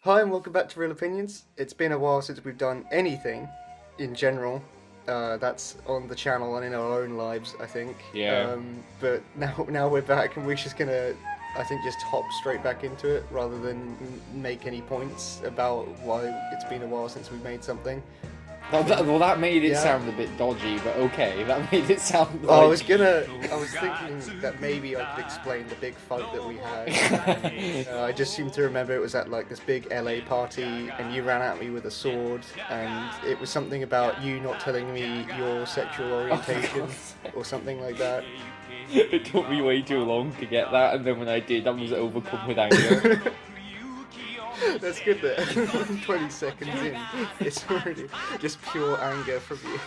Hi and welcome back to Real Opinions. It's been a while since we've done anything in general. That's on the channel and in our own lives, I think. Yeah. But now we're back and we're just gonna, I think, just hop straight back into it rather than make any points about why it's been a while since we made something. That made it Yeah. sound a bit dodgy, but okay, that made it sound like... I was thinking that maybe I could explain the big fight that we had. I just seem to remember it was at like this big LA party, and you ran at me with a sword, and it was something about you not telling me your sexual orientation or something like that. It took me way too long to get that, and then when I did, I was overcome with anger. That's good that 20 seconds in, it's already just pure anger from you.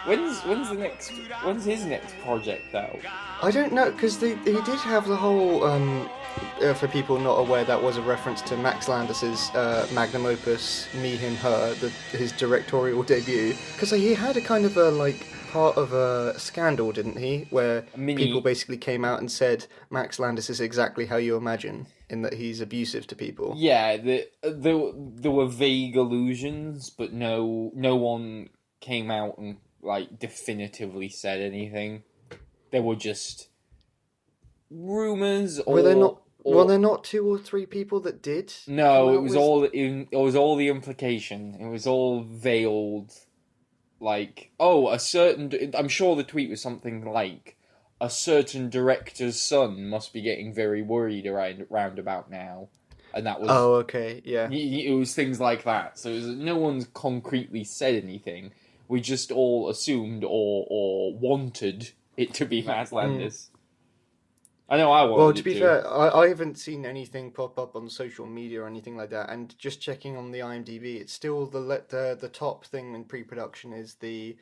When's his next project out? I don't know, because he did have the whole, for people not aware, that was a reference to Max Landis's magnum opus, Me, Him, Her, his directorial debut. Because he had a kind of part of a scandal, didn't he? Where people basically came out and said, Max Landis is exactly how you imagine, in that he's abusive to people. Yeah, there were vague allusions, but no one came out and definitively said anything. There were just rumors. Were there not two or three people that did? No, it was all the implication. It was all veiled. I'm sure the tweet was something like, a certain director's son must be getting very worried around about now. And that was... Oh, okay, yeah. It was things like that. So no one's concretely said anything. We just all assumed or wanted it to be Max Landis. I know I wanted it to. Well, to be fair, I haven't seen anything pop up on social media or anything like that. And just checking on the IMDb, it's still the top thing in pre-production is the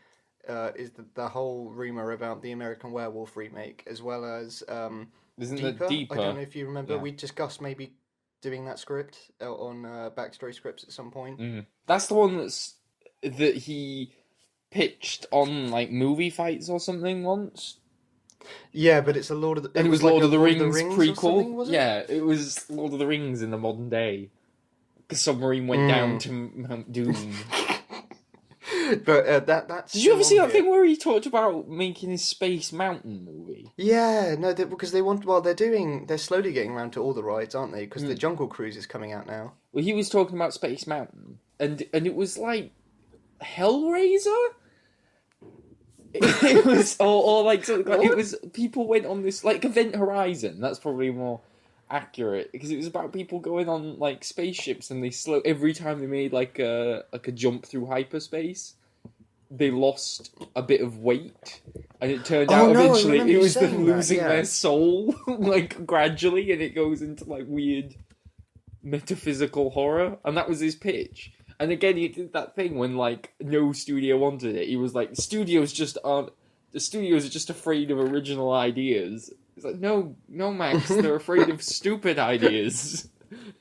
whole rumor about the American Werewolf remake, as well as Isn't Deeper? it Deeper? I don't know if you remember. Yeah. We discussed maybe doing that script on Backstory Scripts at some point. That's the one that he pitched on movie fights or something once. Yeah, but it's a Lord of the... And it was like Lord of the Rings prequel. Was it? Yeah, it was Lord of the Rings in the modern day. The submarine went down to Mount Doom. But that's... Did you ever see that thing where he talked about making his Space Mountain movie? Yeah, no, because they want... Well, they're slowly getting around to all the rides, aren't they? Because the Jungle Cruise is coming out now. Well, he was talking about Space Mountain. And it was like... Hellraiser? It was... it was... People went on this... Event Horizon. That's probably more accurate. Because it was about people going on, spaceships and they slow... Every time they made, a jump through hyperspace, they lost a bit of weight. And it turned out eventually it was them losing their soul, gradually. And it goes into, weird metaphysical horror. And that was his pitch. And again, he did that thing when, no studio wanted it. He was like, the studios are just afraid of original ideas. It's like, no, Max, they're afraid of stupid ideas.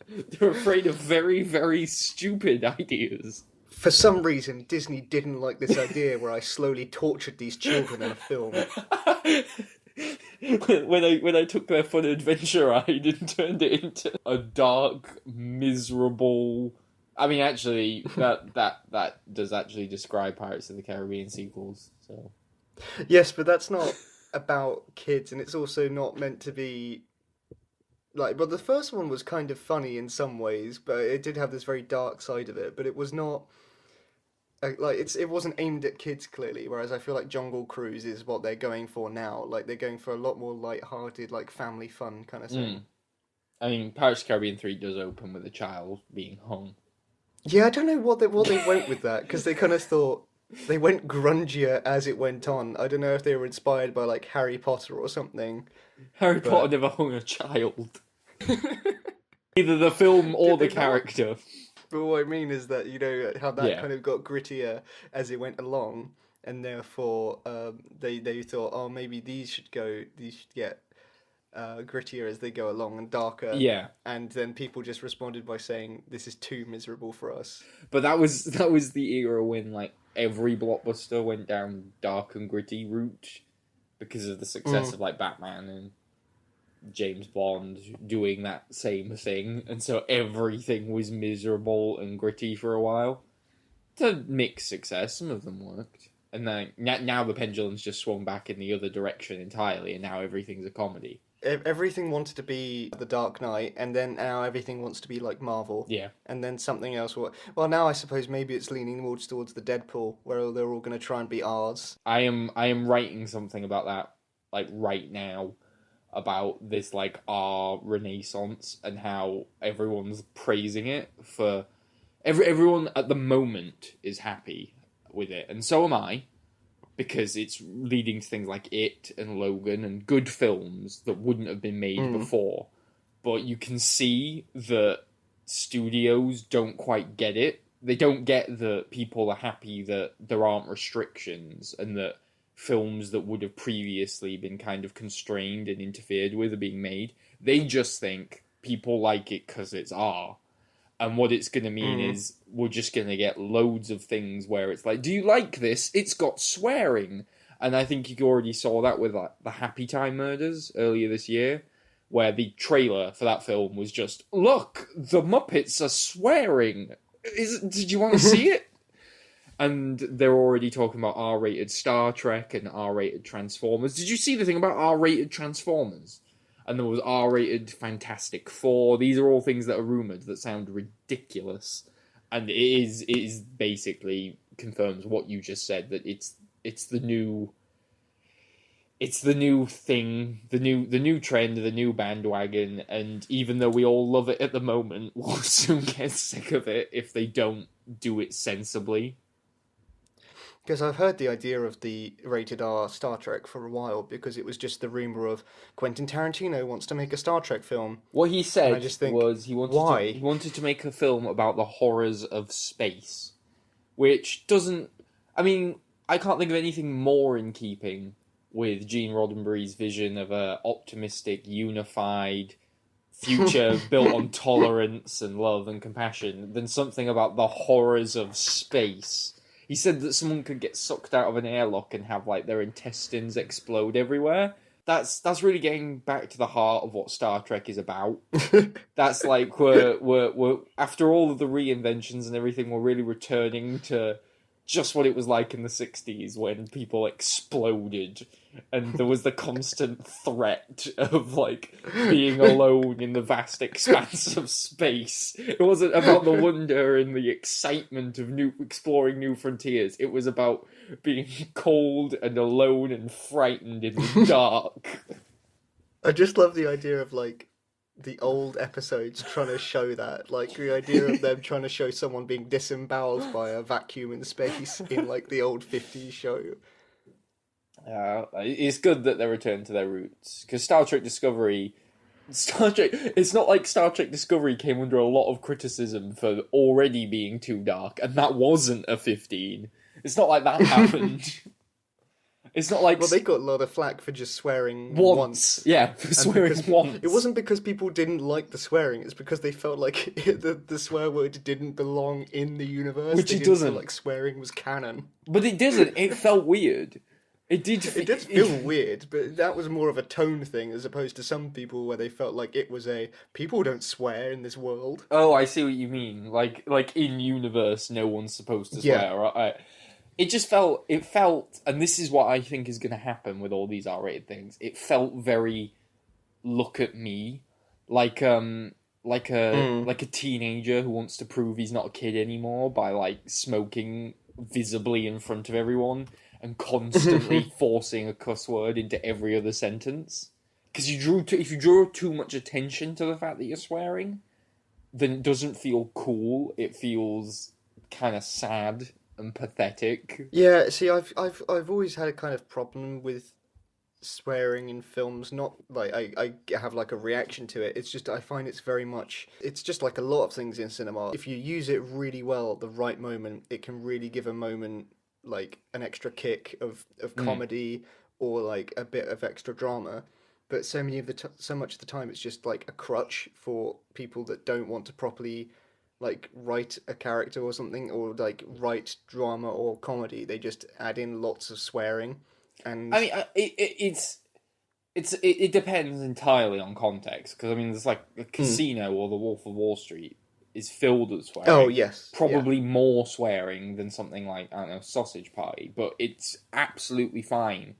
They're afraid of very, very stupid ideas. For some reason, Disney didn't like this idea where I slowly tortured these children in a film. When I took their fun adventure ride and turned it into a dark, miserable... I mean, actually, that does actually describe Pirates of the Caribbean sequels, so... Yes, but that's not about kids, and it's also not meant to be... Well, the first one was kind of funny in some ways, but it did have this very dark side of it, but it was not... it wasn't aimed at kids, clearly, whereas I feel like Jungle Cruise is what they're going for now. They're going for a lot more light-hearted, family fun kind of thing. I mean, Pirates of the Caribbean 3 does open with a child being hung. Yeah, I don't know what they went with that, because they kind of thought... They went grungier as it went on. I don't know if they were inspired by, Harry Potter or something. Harry Potter never hung a child. Either the film or the character. Not? But what I mean is that, how that kind of got grittier as it went along, and therefore they thought, oh, maybe these should get grittier as they go along and darker. Yeah. And then people just responded by saying, this is too miserable for us. But that was the era when, every blockbuster went down dark and gritty route because of the success of, Batman and... James Bond doing that same thing, and so everything was miserable and gritty for a while. It's a mixed success. Some of them worked. And then now the pendulum's just swung back in the other direction entirely, and now everything's a comedy. Everything wanted to be The Dark Knight, and then now everything wants to be like Marvel. Yeah. And then something else. Well, now I suppose maybe it's leaning more towards the Deadpool, where they're all going to try and be ours. I am writing something about that, like, right now, about this, like, R renaissance, and how everyone's praising it for... Everyone at the moment is happy with it, and so am I, because it's leading to things like It and Logan and good films that wouldn't have been made before. But you can see that studios don't quite get it. They don't get that people are happy that there aren't restrictions and that films that would have previously been kind of constrained and interfered with are being made. They just think people like it because it's R. And what it's going to mean is we're just going to get loads of things where it's like, do you like this? It's got swearing. And I think you already saw that with like the Happy Time Murders earlier this year, where the trailer for that film was just, look, the Muppets are swearing. Did you want to see it? And they're already talking about R-rated Star Trek and R-rated Transformers. Did you see the thing about R-rated Transformers? And there was R-rated Fantastic Four. These are all things that are rumoured that sound ridiculous. And it is basically confirms what you just said, that it's the new thing, the new trend, the new bandwagon, and even though we all love it at the moment, we'll soon get sick of it if they don't do it sensibly. Because I've heard the idea of the rated R Star Trek for a while, because it was just the rumour of Quentin Tarantino wants to make a Star Trek film. What he said was he why? wanted to make a film about the horrors of space, which doesn't... I mean, I can't think of anything more in keeping with Gene Roddenberry's vision of a optimistic, unified future built on tolerance and love and compassion than something about the horrors of space. He said that someone could get sucked out of an airlock and have like their intestines explode everywhere. That's really getting back to the heart of what Star Trek is about. That's like we're after all of the reinventions and everything, we're really returning to just what it was like in the 60s when people exploded and there was the constant threat of like being alone in the vast expanse of space. It wasn't about the wonder and the excitement of exploring new frontiers. It was about being cold and alone and frightened in the dark. I just love the idea of like the old episodes trying to show that, like the idea of them trying to show someone being disemboweled by a vacuum in space in like the old 50s show. It's good that they return to their roots, because Star Trek, it's not like Star Trek Discovery came under a lot of criticism for already being too dark, and that wasn't a 15. It's not like that happened. It's not like... Well, they got a lot of flack for just swearing once. Yeah, for swearing once. It wasn't because people didn't like the swearing, it's because they felt like the swear word didn't belong in the universe. Which it doesn't. Feel like swearing was canon. But it doesn't. It felt weird. It did feel weird, but that was more of a tone thing as opposed to some people where they felt like it was people don't swear in this world. Oh, I see what you mean. Like in universe, no one's supposed to swear. Yeah. Right? It felt, and this is what I think is going to happen with all these R-rated things. It felt very look at me, like a teenager who wants to prove he's not a kid anymore by like smoking visibly in front of everyone and constantly forcing a cuss word into every other sentence. Because if you draw too much attention to the fact that you're swearing, then it doesn't feel cool. It feels kind of sad and pathetic. Yeah, see, I've always had a kind of problem with swearing in films. Not like I have like a reaction to it. It's just I find it's just like a lot of things in cinema. If you use it really well at the right moment, it can really give a moment like an extra kick of comedy or like a bit of extra drama. But so much of the time, it's just like a crutch for people that don't want to properly like write a character or something, or like write drama or comedy. They just add in lots of swearing. And I mean, it's It depends entirely on context, because I mean, there's like a Casino or The Wolf of Wall Street is filled with swearing. Oh, yes. Probably more swearing than something like, I don't know, Sausage Party, but it's absolutely fine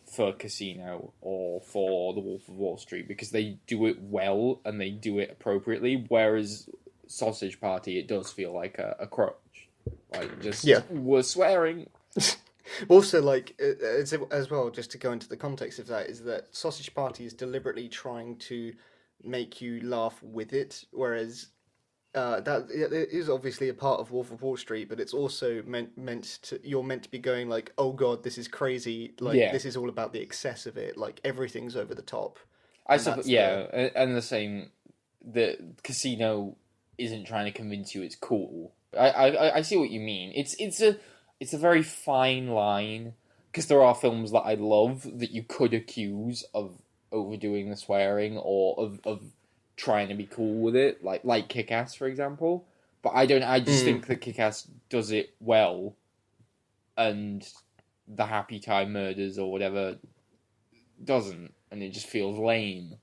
for Casino or for The Wolf of Wall Street because they do it well and they do it appropriately, whereas Sausage Party, it does feel like a crutch. Like, just, we're swearing. Also, like, as well, just to go into the context of that, is that Sausage Party is deliberately trying to make you laugh with it, whereas that it is obviously a part of Wolf of Wall Street, but it's also you're meant to be going like, oh god, this is crazy, like this is all about the excess of it, like everything's over the top. And the same, the Casino isn't trying to convince you it's cool. I see what you mean. It's a very fine line, because there are films that I love that you could accuse of overdoing the swearing or of trying to be cool with it, like Kick-Ass, for example. But I just think that Kick-Ass does it well, and the Happy Time Murders or whatever doesn't, and it just feels lame.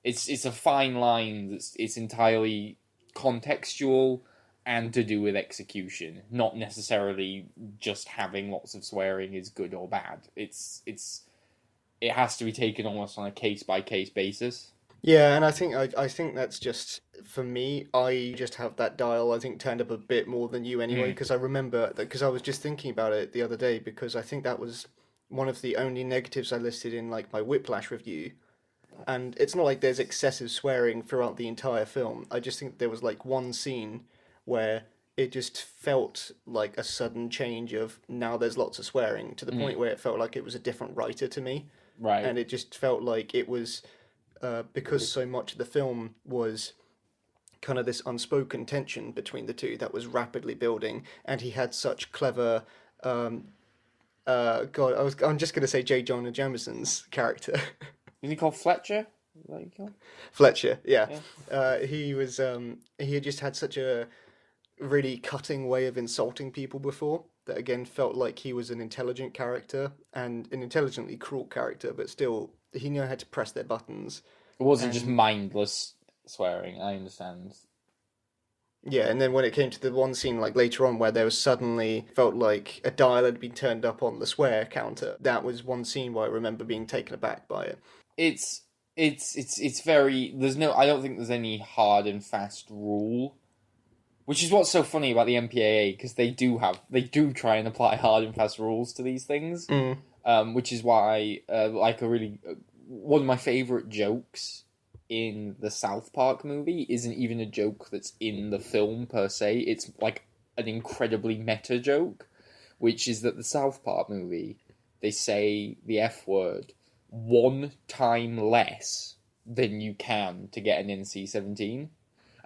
It's a fine line it's entirely contextual and to do with execution, not necessarily just having lots of swearing is good or bad. It has to be taken almost on a case-by-case basis. Yeah, and I think that's just, for me, I just have that dial, I think, turned up a bit more than you anyway, because I remember, because I was just thinking about it the other day, because I think that was one of the only negatives I listed in, like, my Whiplash review. And it's not like there's excessive swearing throughout the entire film. I just think there was, like, one scene where it just felt like a sudden change of, now there's lots of swearing, to the point where it felt like it was a different writer to me. Right. And it just felt like it was, because so much of the film was kind of this unspoken tension between the two that was rapidly building, and he had such clever, I'm just going to say J. Jonah Jameson's character. Is he called Fletcher? Is that what you call him? Fletcher, yeah. He had just had such a really cutting way of insulting people before that again felt like he was an intelligent character and an intelligently cruel character, but still he knew how to press their buttons. It wasn't just mindless swearing, I understand. Yeah, and then when it came to the one scene like later on where there was suddenly felt like a dial had been turned up on the swear counter, that was one scene where I remember being taken aback by it. It's very, I don't think there's any hard and fast rule. Which is what's so funny about the MPAA, because they do try and apply hard and fast rules to these things. Which is why, one of my favourite jokes in the South Park movie isn't even a joke that's in the film per se. It's like an incredibly meta joke, which is that the South Park movie, they say the F word 1 time less than you can to get an NC-17.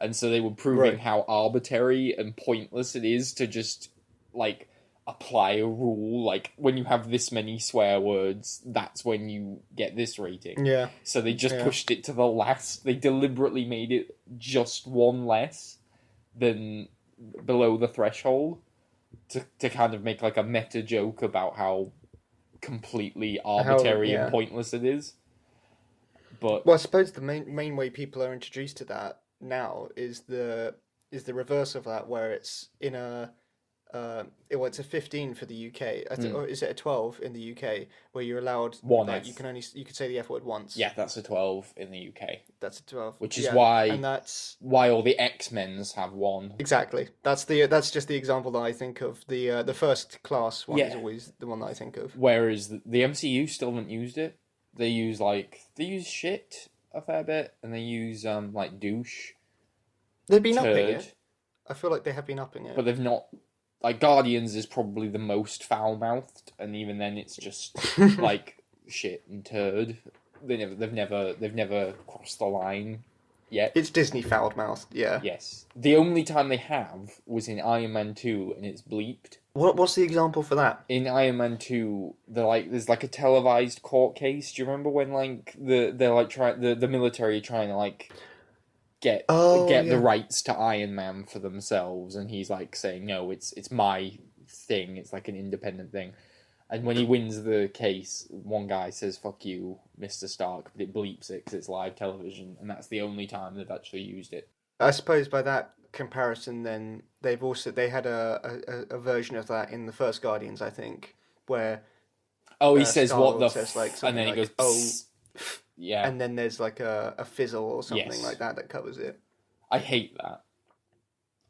And so they were proving how arbitrary and pointless it is to just, like, apply a rule. Like, when you have this many swear words, that's when you get this rating. Yeah. So they just pushed it to the last. They deliberately made it just 1 less than below the threshold to kind of make, like, a meta joke about how completely arbitrary and pointless it is. But well, I suppose the main way people are introduced to that now is the reverse of that, where it's in a it's a 15 for the UK, or is it a 12 in the UK, where you're allowed you could say the F word once. Yeah, that's a 12 in the UK. That's a 12, which is why all the X-Men's have 1. Exactly. That's just the example that I think of. The first class one is always the one that I think of. Whereas the MCU still haven't used it. They use shit a fair bit, and they use like douche. They've been upping it. I feel like they have been upping it, but they've not. Like, Guardians is probably the most foul-mouthed, and even then it's just like shit and turd. They've never crossed the line yet. It's Disney foul-mouthed, yeah. Yes. The only time they have was in Iron Man 2, and it's bleeped. What's the example for that? In Iron Man 2, there's like a televised court case. Do you remember when like the military are trying to like get the rights to Iron Man for themselves, and he's like saying, no, it's my thing, it's like an independent thing. And when he wins the case, one guy says, "Fuck you, Mr. Stark," but it bleeps it because it's live television, and that's the only time they've actually used it. I suppose by that comparison, then they had a version of that in the first Guardians, I think, where he says Star-Lord what the says like and something then he like, goes, "Oh," yeah. and then there's like a fizzle or something Yes. like that covers it. I hate that.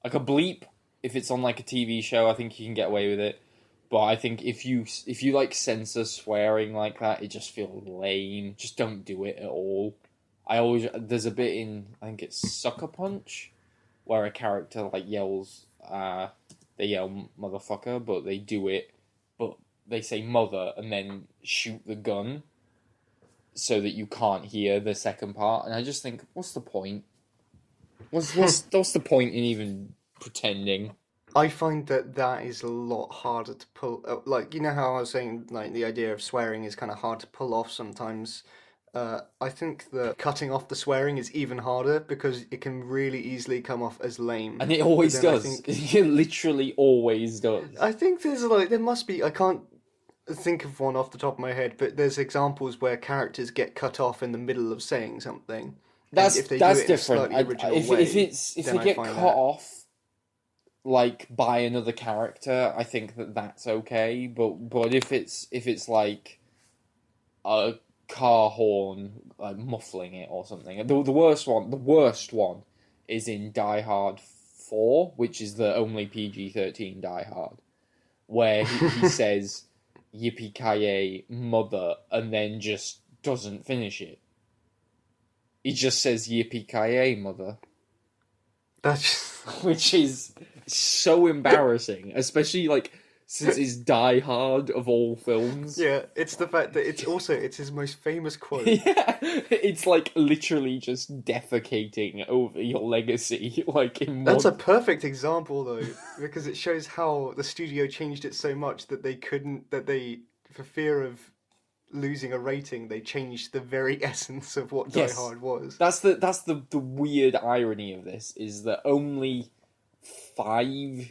Like a bleep, if it's on like a TV show, I think you can get away with it. But I think if you like censor swearing like that, it just feels lame. Just don't do it at all. There's a bit in, I think it's Sucker Punch, where a character like yells, they yell motherfucker, but they do it, but they say mother and then shoot the gun so that you can't hear the second part. And I just think, what's the point? What's the point in even pretending? I find that is a lot harder to pull. Like, you know how I was saying, like, the idea of swearing is kind of hard to pull off sometimes. I think that cutting off the swearing is even harder because it can really easily come off as lame. And it always does. It literally always does. I think there must be, I can't think of one off the top of my head, but there's examples where characters get cut off in the middle of saying something. That's if they do it different. In a original if way, if they get cut off like by another character, I think that's okay. But if it's like a car horn, like muffling it or something, the worst one is in Die Hard 4, which is the only PG-13 Die Hard, where he says yippee-ki-yay mother and then just doesn't finish it. He just says yippee-ki-yay mother. Which is so embarrassing, especially like since it's Die Hard of all films. Yeah, it's the fact that it's his most famous quote. Yeah, it's like literally just defecating over your legacy. Like That's a perfect example though, because it shows how the studio changed it so much that for fear of losing a rating, they changed the very essence of what Die Hard was. That's the weird irony of this, is that only 5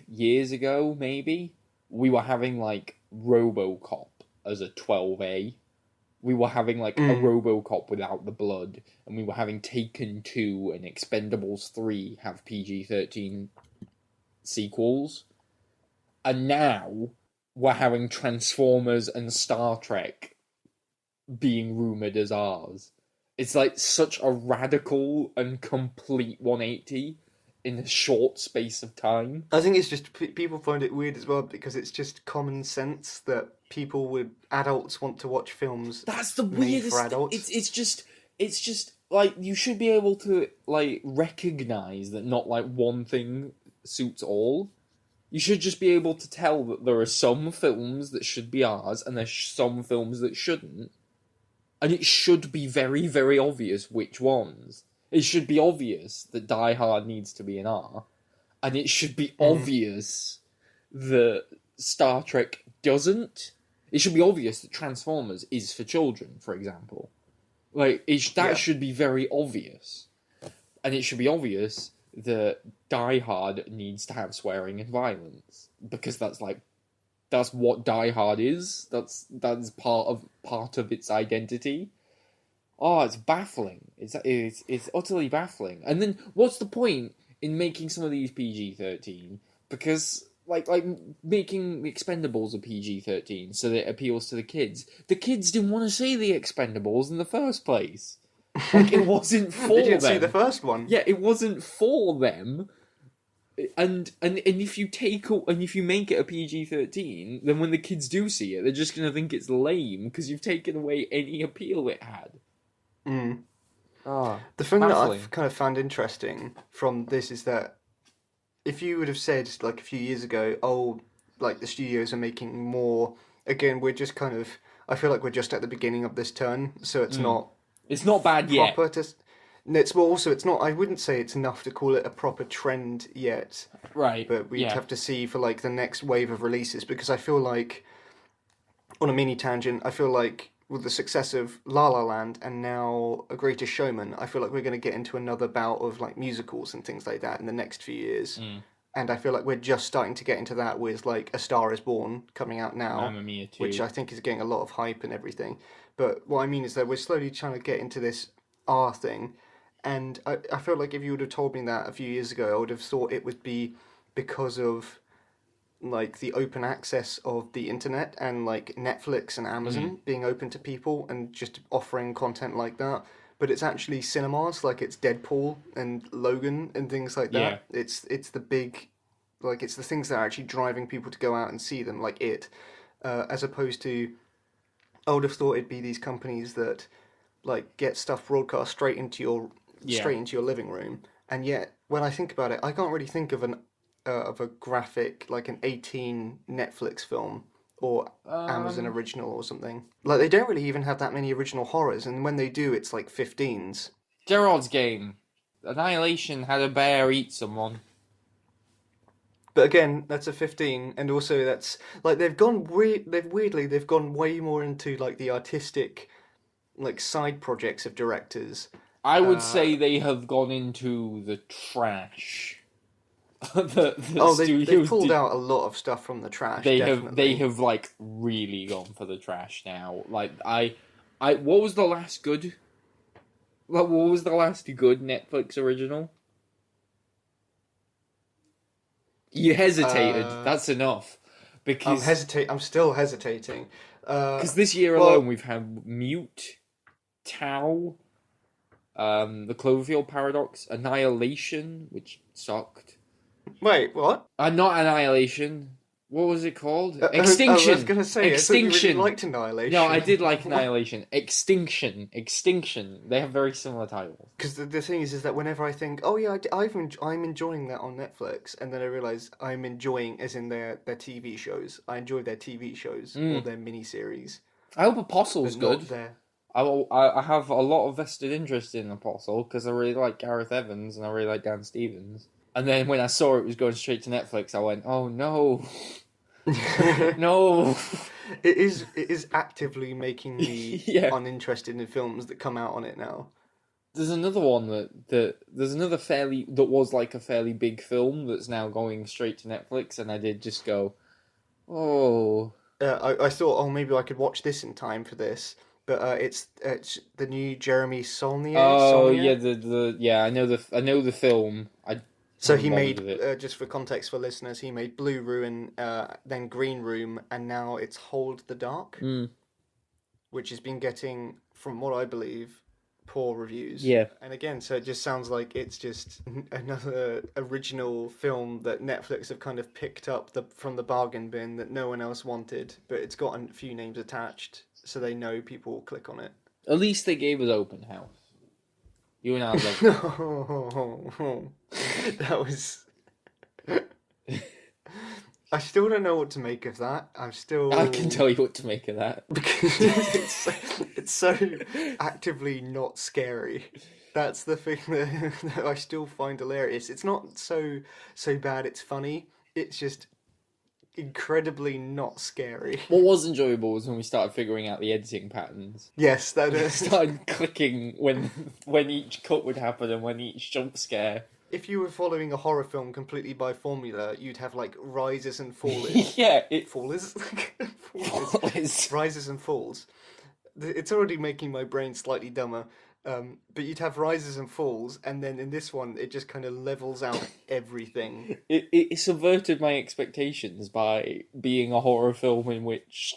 years ago, maybe, we were having like RoboCop as a 12A. We were having like a RoboCop without the blood, and we were having Taken 2 and Expendables 3 have PG-13 sequels. And now we're having Transformers and Star Trek being rumoured as ours. It's like such a radical and complete 180 in a short space of time. I think it's just people find it weird as well because it's just common sense that adults want to watch films. That's the weirdest for adults. It's just like you should be able to like recognize that not like one thing suits all. You should just be able to tell that there are some films that should be ours and there's some films that shouldn't. And it should be very, very obvious which ones. It should be obvious that Die Hard needs to be an R. And it should be obvious that Star Trek doesn't. It should be obvious that Transformers is for children, for example. Like, that should be very obvious. And it should be obvious that Die Hard needs to have swearing and violence. Because that's what Die Hard is. That's part of its identity. Oh, it's baffling. It's utterly baffling. And then what's the point in making some of these PG-13? Because like making Expendables a PG-13 so that it appeals to the kids. The kids didn't want to see the Expendables in the first place. Like it wasn't for them. They didn't see the first one. Yeah, it wasn't for them. And if you make it a PG-13, then when the kids do see it, they're just going to think it's lame because you've taken away any appeal it had. The thing that I've kind of found interesting from this is that if you would have said like a few years ago, like the studios are making more, again, we're just kind of, I feel like we're just at the beginning of this turn, so it's not bad yet. It's not. I wouldn't say it's enough to call it a proper trend yet. Right. But we'd have to see for like the next wave of releases because I feel like, on a mini tangent, I feel like with the success of La La Land and now A Greatest Showman, I feel like we're going to get into another bout of like musicals and things like that in the next few years. and I feel like we're just starting to get into that with like A Star Is Born coming out now, Mamma Mia 2. which I think is getting a lot of hype and everything. But what I mean is that we're slowly trying to get into this R thing, and I feel like if you would have told me that a few years ago, I would have thought it would be because of like the open access of the internet and like Netflix and Amazon being open to people and just offering content like that. But it's actually cinemas, like it's Deadpool and Logan and things like that. Yeah. It's the big, like it's the things that are actually driving people to go out and see them, like it, as opposed to, I would have thought it'd be these companies that like get stuff broadcast straight into your living room. And yet, when I think about it, I can't really think of a graphic, like an 18 Netflix film or Amazon original or something. Like, they don't really even have that many original horrors, and when they do, it's like 15s. Gerard's Game. Annihilation had a bear eat someone. But again, that's a 15, and also that's like they've gone way more into like the artistic, like side projects of directors. I would say they have gone into the trash. They pulled out a lot of stuff from the trash. They have like really gone for the trash now. Like what was the last good? What was the last good Netflix original? You hesitated. That's enough. Because I'm still hesitating. Because this year alone we've had Mute, Tau, the Cloverfield Paradox, Annihilation, which sucked. Wait, what? Not Annihilation. What was it called? Extinction. I was going to say, Extinction. I thought you really liked Annihilation. No, I did like Annihilation. Extinction. They have very similar titles. Because the thing is that whenever I think, oh yeah, I'm enjoying that on Netflix, and then I realise I'm enjoying, as in their TV shows. I enjoy their TV shows or their miniseries. I hope Apostle's good. I have a lot of vested interest in Apostle because I really like Gareth Evans and I really like Dan Stevens. And then when I saw it was going straight to Netflix, I went, "Oh no, no!" It is actively making me uninterested in films that come out on it now. There's another one that was like a fairly big film that's now going straight to Netflix, and I did just go, "Oh." I thought, oh, maybe I could watch this in time for this. But it's the new Jeremy Saulnier. Oh Saulnier? I know the film. So he made, just for context for listeners, he made Blue Ruin, then Green Room, and now it's Hold the Dark, which has been getting, from what I believe, poor reviews. Yeah. And again, so it just sounds like it's just another original film that Netflix have kind of picked up from the bargain bin that no one else wanted, but it's got a few names attached, so they know people will click on it. At least they gave us Open House. You and I love that was... I still don't know what to make of that. I can tell you what to make of that. Because it's so actively not scary. That's the thing that I still find hilarious. It's not so bad it's funny. It's just incredibly not scary. What was enjoyable was when we started figuring out the editing patterns. Yes, that is. Started clicking when each cut would happen and when each jump scare. If you were following a horror film completely by formula, you'd have like rises and falls. Yeah, falls. Falls. Rises and falls. It's already making my brain slightly dumber. But you'd have rises and falls, and then in this one, it just kind of levels out everything. It subverted my expectations by being a horror film in which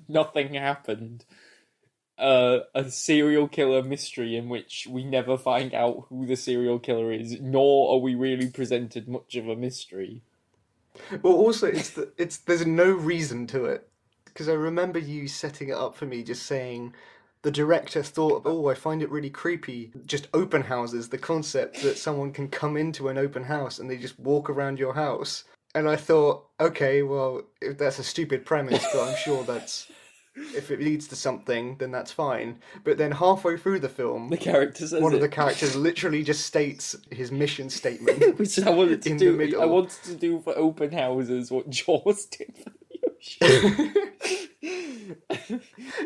nothing happened. A serial killer mystery in which we never find out who the serial killer is, nor are we really presented much of a mystery. Well, also, there's no reason to it. Because I remember you setting it up for me, just saying... The director thought, I find it really creepy. Just open houses, the concept that someone can come into an open house and they just walk around your house. And I thought, okay, well, if that's a stupid premise, but I'm sure if it leads to something, then that's fine. But then halfway through the film, one of the characters literally just states his mission statement. Which I wanted to do. I wanted to do for open houses what Jaws did for the ocean.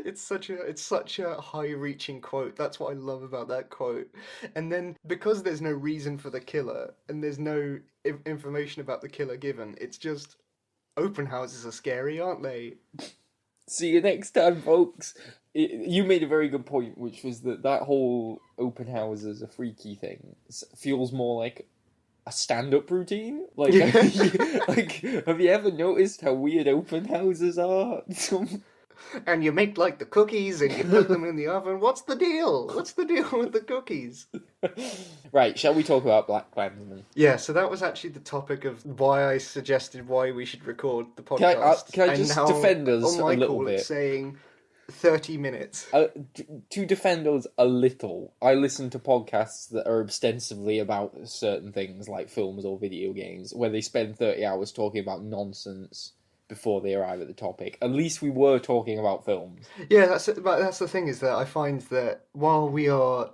It's such a high-reaching quote. That's what I love about that quote. And then because there's no reason for the killer and there's no information about the killer given, it's just open houses are scary, aren't they? See you next time, folks. You made a very good point, which was that whole open house as a freaky thing feels more like a stand-up routine. Like, Yeah. have you ever noticed how weird open houses are? And you make like the cookies and you put them in the oven. What's the deal? What's the deal with the cookies? Right, shall we talk about Blackkklansman? Yeah, so that was actually the topic of why I suggested why we should record the podcast. Can I just defend us a little bit? It's saying 30 minutes. To defend us a little, I listen to podcasts that are ostensibly about certain things like films or video games, where they spend 30 hours talking about nonsense before they arrive at the topic. At least we were talking about films. Yeah, that's the thing, is that I find that while we are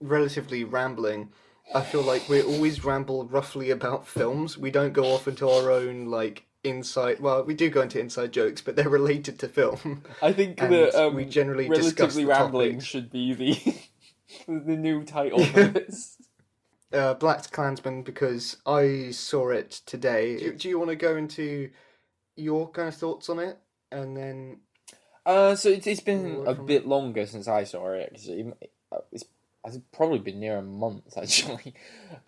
relatively rambling, I feel like we always ramble roughly about films. We don't go off into our own like inside. Well, we do go into inside jokes, but they're related to film. I think that we generally discuss the rambling topics. should be the new title for this. Blackkklansman, because I saw it today. Do you want to go into your kind of thoughts on it, and then? So it's been a bit longer since I saw it. It's probably been near a month actually.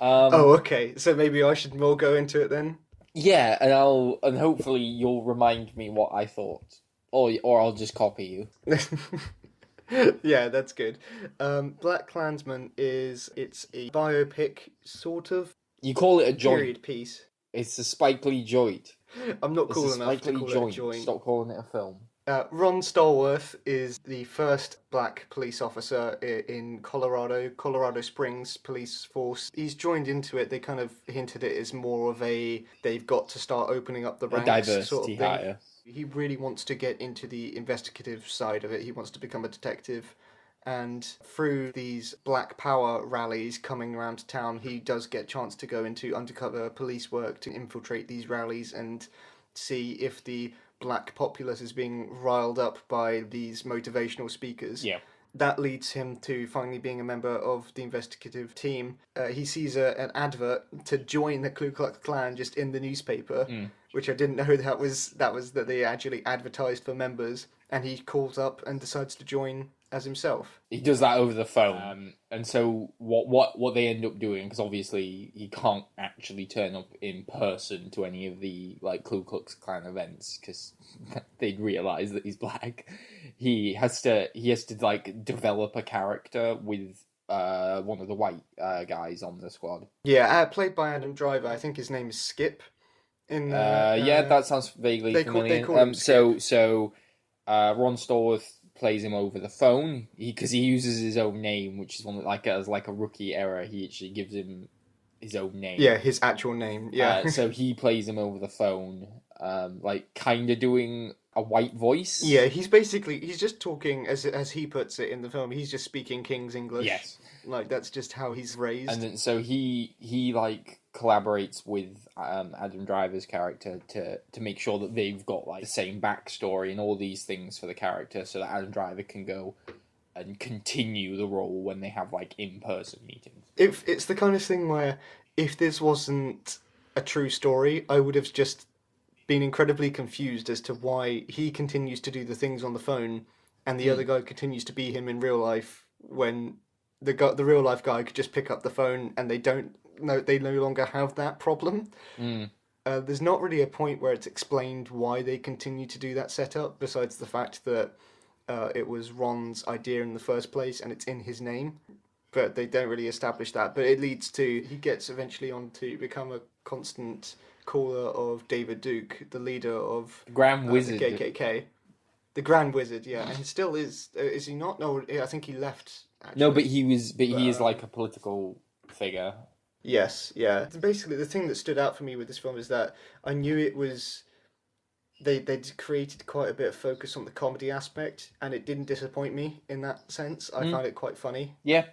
Oh, okay. So maybe I should more go into it then. Yeah, and hopefully you'll remind me what I thought, or I'll just copy you. Yeah, that's good. Blackkklansman it's a biopic sort of. You call it a joint. Period piece. It's a Spike Lee joint. I'm not cool enough to Spike Lee call it a joint. Stop calling it a film. Ron Stallworth is the first black police officer in Colorado Springs police force. He's joined into it. They kind of hinted it as more of they've got to start opening up the ranks diversity sort of thing. hire. He really wants to get into the investigative side of it. He wants to become a detective. And through these Black Power rallies coming around town, he does get a chance to go into undercover police work to infiltrate these rallies and see if the black populace is being riled up by these motivational speakers. Yeah. That leads him to finally being a member of the investigative team. He sees an advert to join the Ku Klux Klan just in the newspaper, which I didn't know that they actually advertised for members. And he calls up and decides to join as himself. He does that over the phone, and so what they end up doing, because obviously he can't actually turn up in person to any of the like Ku Klux Klan events because they'd realise that he's black. He has to like develop a character with one of the white guys on the squad. Yeah, played by Adam Driver. I think his name is Skip. Yeah, that sounds vaguely familiar. They call him Skip. So Ron Stallworth plays him over the phone because he uses his own name, which is one that like as like a rookie error. He actually gives him his own name. Yeah, his actual name. Yeah. So he plays him over the phone, like kind of doing a white voice. Yeah, he's just talking as he puts it in the film. He's just speaking King's English. Yes. Like that's just how he's raised. And then so he like collaborates with Adam Driver's character to make sure that they've got like the same backstory and all these things for the character, so that Adam Driver can go and continue the role when they have like in-person meetings. If it's the kind of thing where if this wasn't a true story, I would have just been incredibly confused as to why he continues to do the things on the phone and the other guy continues to be him in real life when the real life guy could just pick up the phone and they no longer have that problem. There's not really a point where it's explained why they continue to do that setup, besides the fact that it was Ron's idea in the first place and it's in his name. But they don't really establish that. But it leads to he gets eventually on to become a constant caller of David Duke, the leader of Grand Wizard, the KKK. The Grand Wizard, yeah, and he still is. Is he not? No, I think he left. Actually. No, but he was. But he is like a political figure. Yes, yeah. Basically, the thing that stood out for me with this film is that I knew it was. They'd created quite a bit of focus on the comedy aspect, and it didn't disappoint me in that sense. I found it quite funny. Yeah.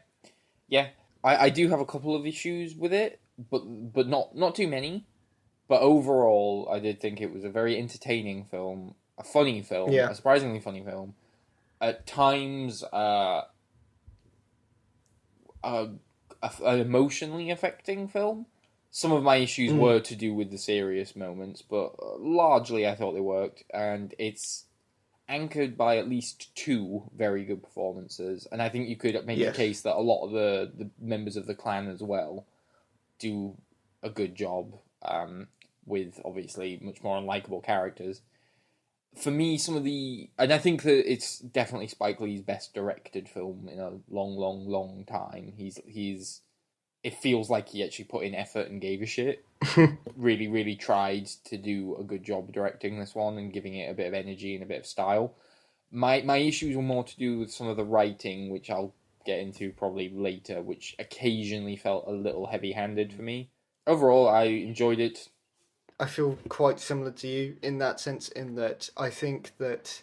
I do have a couple of issues with it, but not too many. But overall, I did think it was a very entertaining film. a funny film, Yeah. a surprisingly funny film. At times, an emotionally affecting film. Some of my issues were to do with the serious moments, but largely I thought they worked, and it's anchored by at least two very good performances, and I think you could make a case that a lot of the members of the clan as well do a good job, with obviously much more unlikable characters. For me, and I think that it's definitely Spike Lee's best directed film in a long time. It feels like he actually put in effort and gave a shit. Really, really tried to do a good job directing this one and giving it a bit of energy and a bit of style. My issues were more to do with some of the writing, which I'll get into probably later, which occasionally felt a little heavy-handed for me. Overall, I enjoyed it. I feel quite similar to you in that sense, in that I think that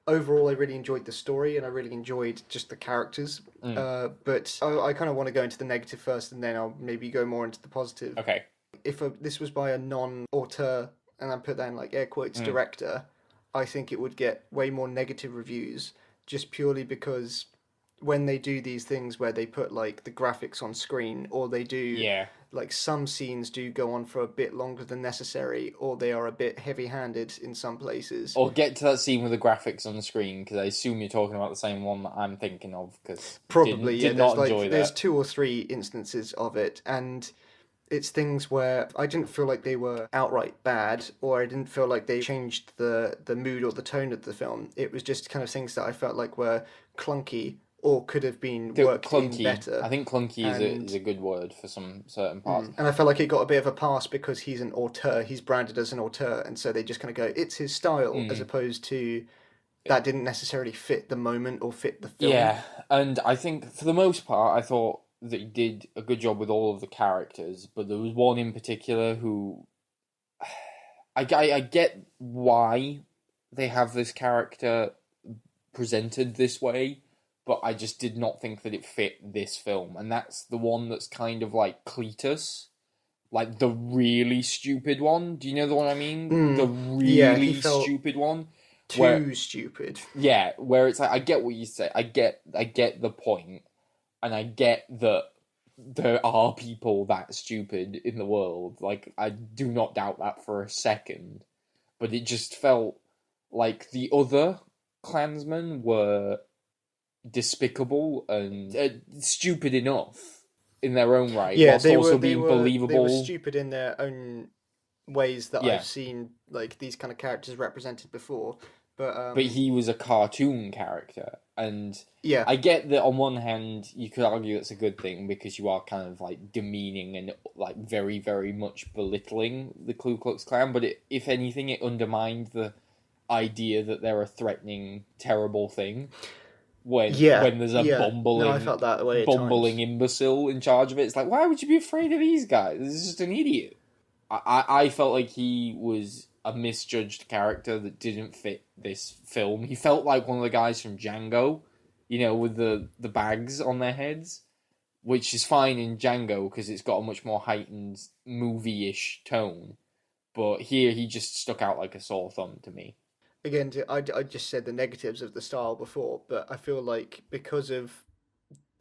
overall I really enjoyed the story and I really enjoyed just the characters. But I kind of want to go into the negative first and then I'll maybe go more into the positive. Okay. If this was by a non-auteur, and I put that in like air quotes, director, I think it would get way more negative reviews just purely because when they do these things where they put like the graphics on screen, or they do like some scenes do go on for a bit longer than necessary, or they are a bit heavy-handed in some places. Or get to that scene with the graphics on the screen, because I assume you're talking about the same one that I'm thinking of. Cause probably did not enjoy that. There's 2 or 3 instances of it, and it's things where I didn't feel like they were outright bad, or I didn't feel like they changed the mood or the tone of the film. It was just kind of things that I felt like were clunky or could have been worked in better. I think clunky is a good word for some certain parts. And I felt like it got a bit of a pass because he's an auteur, he's branded as an auteur, and so they just kind of go, it's his style, as opposed to that didn't necessarily fit the moment or fit the film. Yeah, and I think for the most part, I thought that he did a good job with all of the characters, but there was one in particular who I get why they have this character presented this way, but I just did not think that it fit this film. And that's the one that's kind of like Cletus. Like the really stupid one. Do you know the one I mean? The really stupid one. Too stupid. Yeah, where it's like, I get what you say. I get the point. And I get that there are people that stupid in the world. Like, I do not doubt that for a second. But it just felt like the other Klansmen were despicable and stupid enough in their own right, whilst also being believable. They were stupid in their own ways that I've seen like these kind of characters represented before. But he was a cartoon character, and I get that on one hand you could argue that's a good thing because you are kind of like demeaning and like very, very much belittling the Ku Klux Klan, but if anything it undermined the idea that they're a threatening, terrible thing. When there's a bumbling imbecile in charge of it, it's like, why would you be afraid of these guys? This is just an idiot. I felt like he was a misjudged character that didn't fit this film. He felt like one of the guys from Django, you know, with the bags on their heads, which is fine in Django because it's got a much more heightened movie-ish tone. But here he just stuck out like a sore thumb to me. Again, I just said the negatives of the style before, but I feel like because of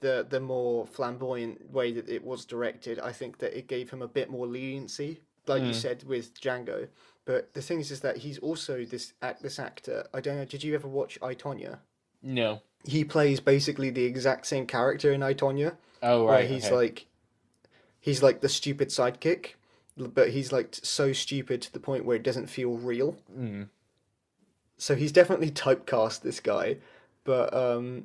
the more flamboyant way that it was directed, I think that it gave him a bit more leniency, like you said with Django. But the thing is that he's also this actor. I don't know. Did you ever watch I, Tonya? No. He plays basically the exact same character in I, Tonya. Oh right. Where he's like the stupid sidekick, but he's like so stupid to the point where it doesn't feel real. So he's definitely typecast, this guy. But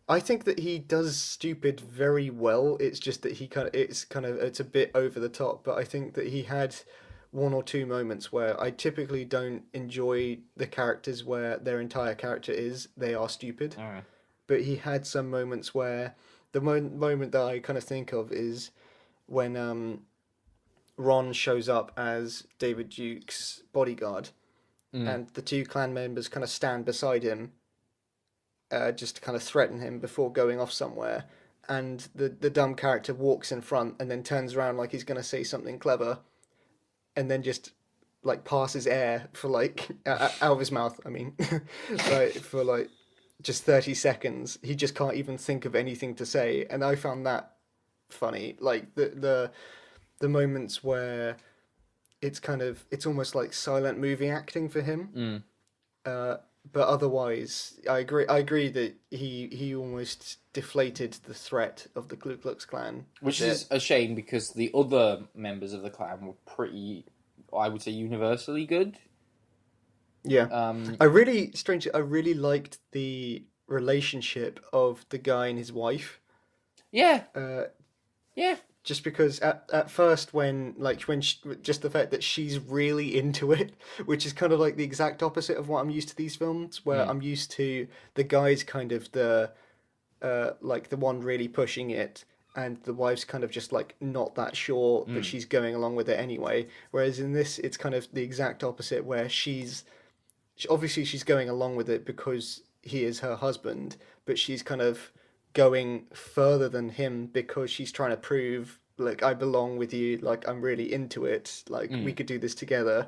I think that he does stupid very well. It's just that it's a bit over the top. But I think that he had 1 or 2 moments where I typically don't enjoy the characters where their entire character they are stupid. But he had some moments where the moment that I kind of think of is when Ron shows up as David Duke's bodyguard. And the 2 clan members kind of stand beside him, just to kind of threaten him before going off somewhere. And the dumb character walks in front and then turns around like he's going to say something clever, and then just like passes air for like out of his mouth. I mean, like for like just 30 seconds. He just can't even think of anything to say, and I found that funny. Like the moments where it's almost like silent movie acting for him. Mm. But otherwise, I agree that he almost deflated the threat of the Ku Klux Klan, Which is a shame because the other members of the Klan were pretty, I would say, universally good. Yeah, Um, I really liked the relationship of the guy and his wife. yeah, Uh, yeah. just because at first just the fact that she's really into it, which is kind of like the exact opposite of what I'm used to these films, where Mm. I'm used to the guy's kind of the like the one really pushing it, and the wife's kind of just like not that sure, but Mm. she's going along with it anyway. Whereas in this, it's kind of the exact opposite, where obviously she's going along with it because he is her husband, but she's kind of going further than him because she's trying to prove, like, I belong with you, like I'm really into it, like we Mm. could do this together.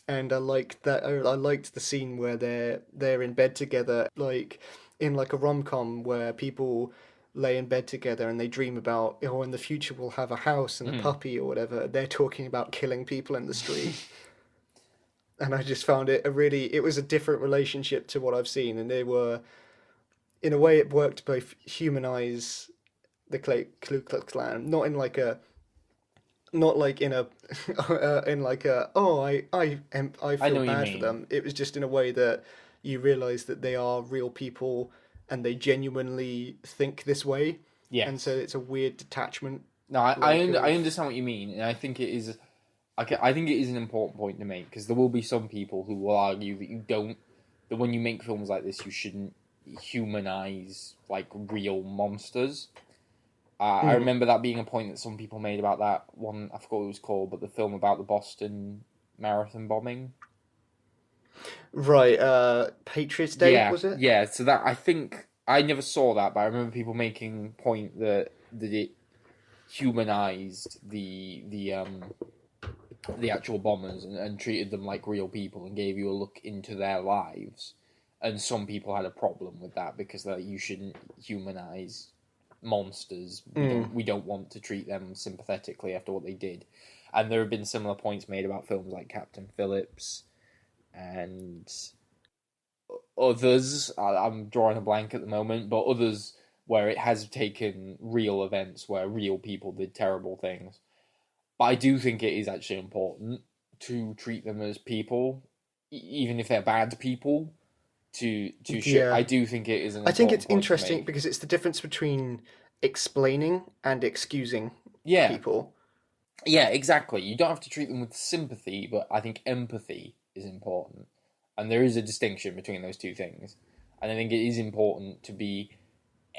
And I liked that. I liked the scene where they're in bed together, like in like a rom com where people lay in bed together and they dream about, oh, in the future we'll have a house and a Mm. puppy or whatever. They're talking about killing people in the street. And I just found it was a different relationship to what I've seen, and they were, in a way, it worked to both humanize the Ku Klux Klan, not like in a in like a, oh, I I know feel what you bad for mean. them. It was just in a way that you realize that they are real people and they genuinely think this way, and so Yes. it's a weird detachment, No, like I of understand what you mean, and I think it is. I think it is an important point to make because there will be some people who will argue that that when you make films like this, you shouldn't humanize like real monsters. I mm, remember that being a point that some people made about that one. I forgot what it was called, but the film about the Boston Marathon bombing. right. Patriots Day, Yeah, was it? yeah. So that I think I never saw that, but I remember people making point that it humanized the actual bombers and treated them like real people and gave you a look into their lives. And some people had a problem with that because you shouldn't humanize monsters. Mm. We don't want to treat them sympathetically after what they did. And there have been similar points made about films like Captain Phillips and others. I'm drawing a blank at the moment, but others where it has taken real events where real people did terrible things. But I do think it is actually important to treat them as people, even if they're bad people. I Yeah. do think it is an I think important it's point to interesting make. because it's the difference between explaining and excusing Yeah, people. yeah, exactly. You don't have to treat them with sympathy, but I think empathy is important, and there is a distinction between those two things. And I think it is important to be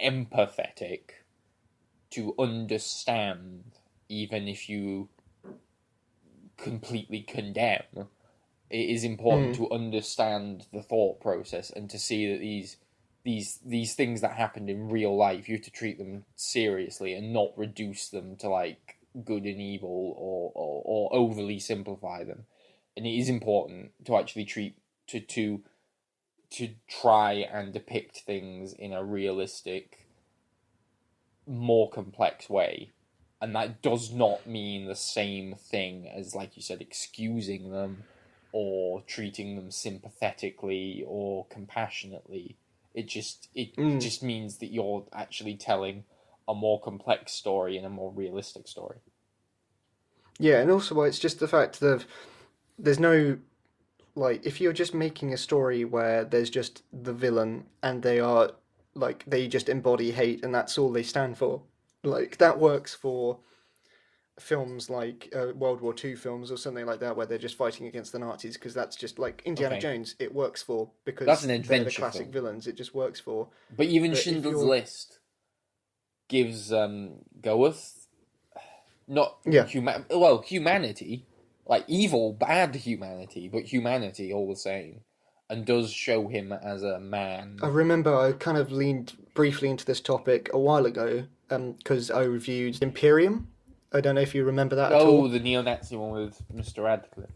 empathetic, to understand, even if you completely condemn. It is important Mm. to understand the thought process and to see that these things that happened in real life, you have to treat them seriously and not reduce them to like good and evil or overly simplify them. And it is important to actually to try and depict things in a realistic, more complex way. And that does not mean the same thing as, like you said, excusing them or treating them sympathetically or compassionately. It Mm. just means that you're actually telling a more complex story and a more realistic story. Yeah, and also it's just the fact that there's no, like, if you're just making a story where there's just the villain and they are like they just embody hate and that's all they stand for, like that works for films like World War II films or something like that, where they're just fighting against the Nazis, because that's just like Indiana Okay, Jones. It works for that's because an they're the adventure classic film, villains. It just works for. but even But if Schindler's you're, List gives Goeth not yeah, humanity, like evil, bad humanity, but humanity all the same, and does show him as a I man. remember I kind of leaned briefly into this topic a while ago, because I reviewed Imperium. I don't know if you remember that at Oh, all. the neo-Nazi one with Mr. Radcliffe.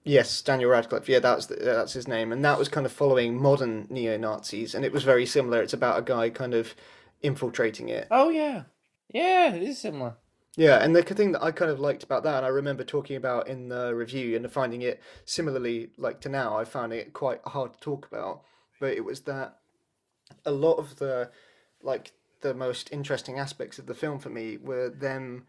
Yes, Daniel Radcliffe. Yeah, that's his name, and that was kind of following modern neo Nazis, and it was very similar. It's about a guy kind of infiltrating it. Oh yeah, yeah, it is similar. Yeah, and the thing that I kind of liked about that, and I remember talking about in the review and finding it similarly like to now, I found it quite hard to talk about, but it was that a lot of like the most interesting aspects of the film for me were them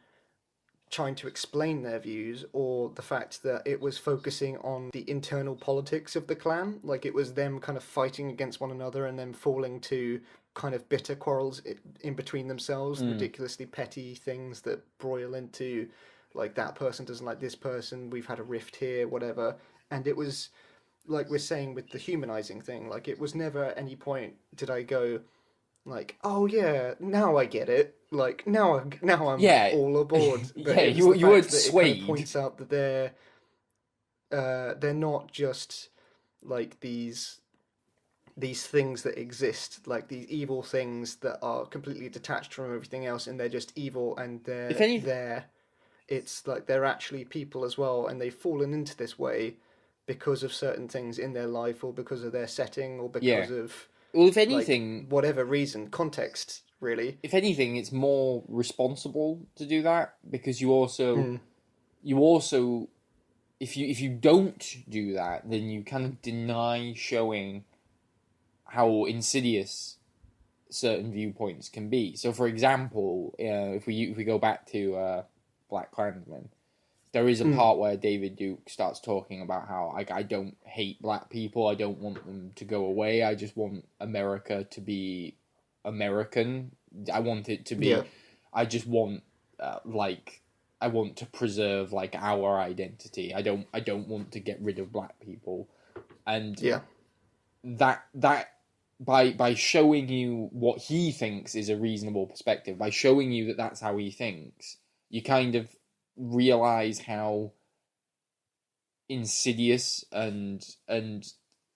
trying to explain their views, or the fact that it was focusing on the internal politics of the clan. Like it was them kind of fighting against one another and then falling to kind of bitter quarrels in between themselves, Mm. ridiculously petty things that broil into like that person doesn't like this person, we've had a rift here, whatever. And it was like we're saying with the humanizing thing, like it was never at any point did I go, like, oh yeah, now I get it. Like now I'm Yeah, all aboard. But yeah, it was you the you were fact that it kind of swayed. points out that they're not just like these things that exist, like these evil things that are completely detached from everything else, and they're just evil and If they're any, there. It's like they're actually people as well, and they've fallen into this way because of certain things in their life, or because of their setting, or yeah. because of Well, if like anything, whatever reason, context, really. if anything, it's more responsible to do that because Mm. you also if you don't do that, then you kind of deny showing how insidious certain viewpoints can be. So, for example, if we go back to Blackkklansman, there is a Mm. part where David Duke starts talking about how I don't hate black people. I don't want them to go away. I just want America to be American. I want it to Yeah. be. I just want like I want to preserve like our identity. I don't want to get rid of black people. And Yeah. that by showing you what he thinks is a reasonable perspective, by showing you that that's how he thinks, you kind of realize how insidious and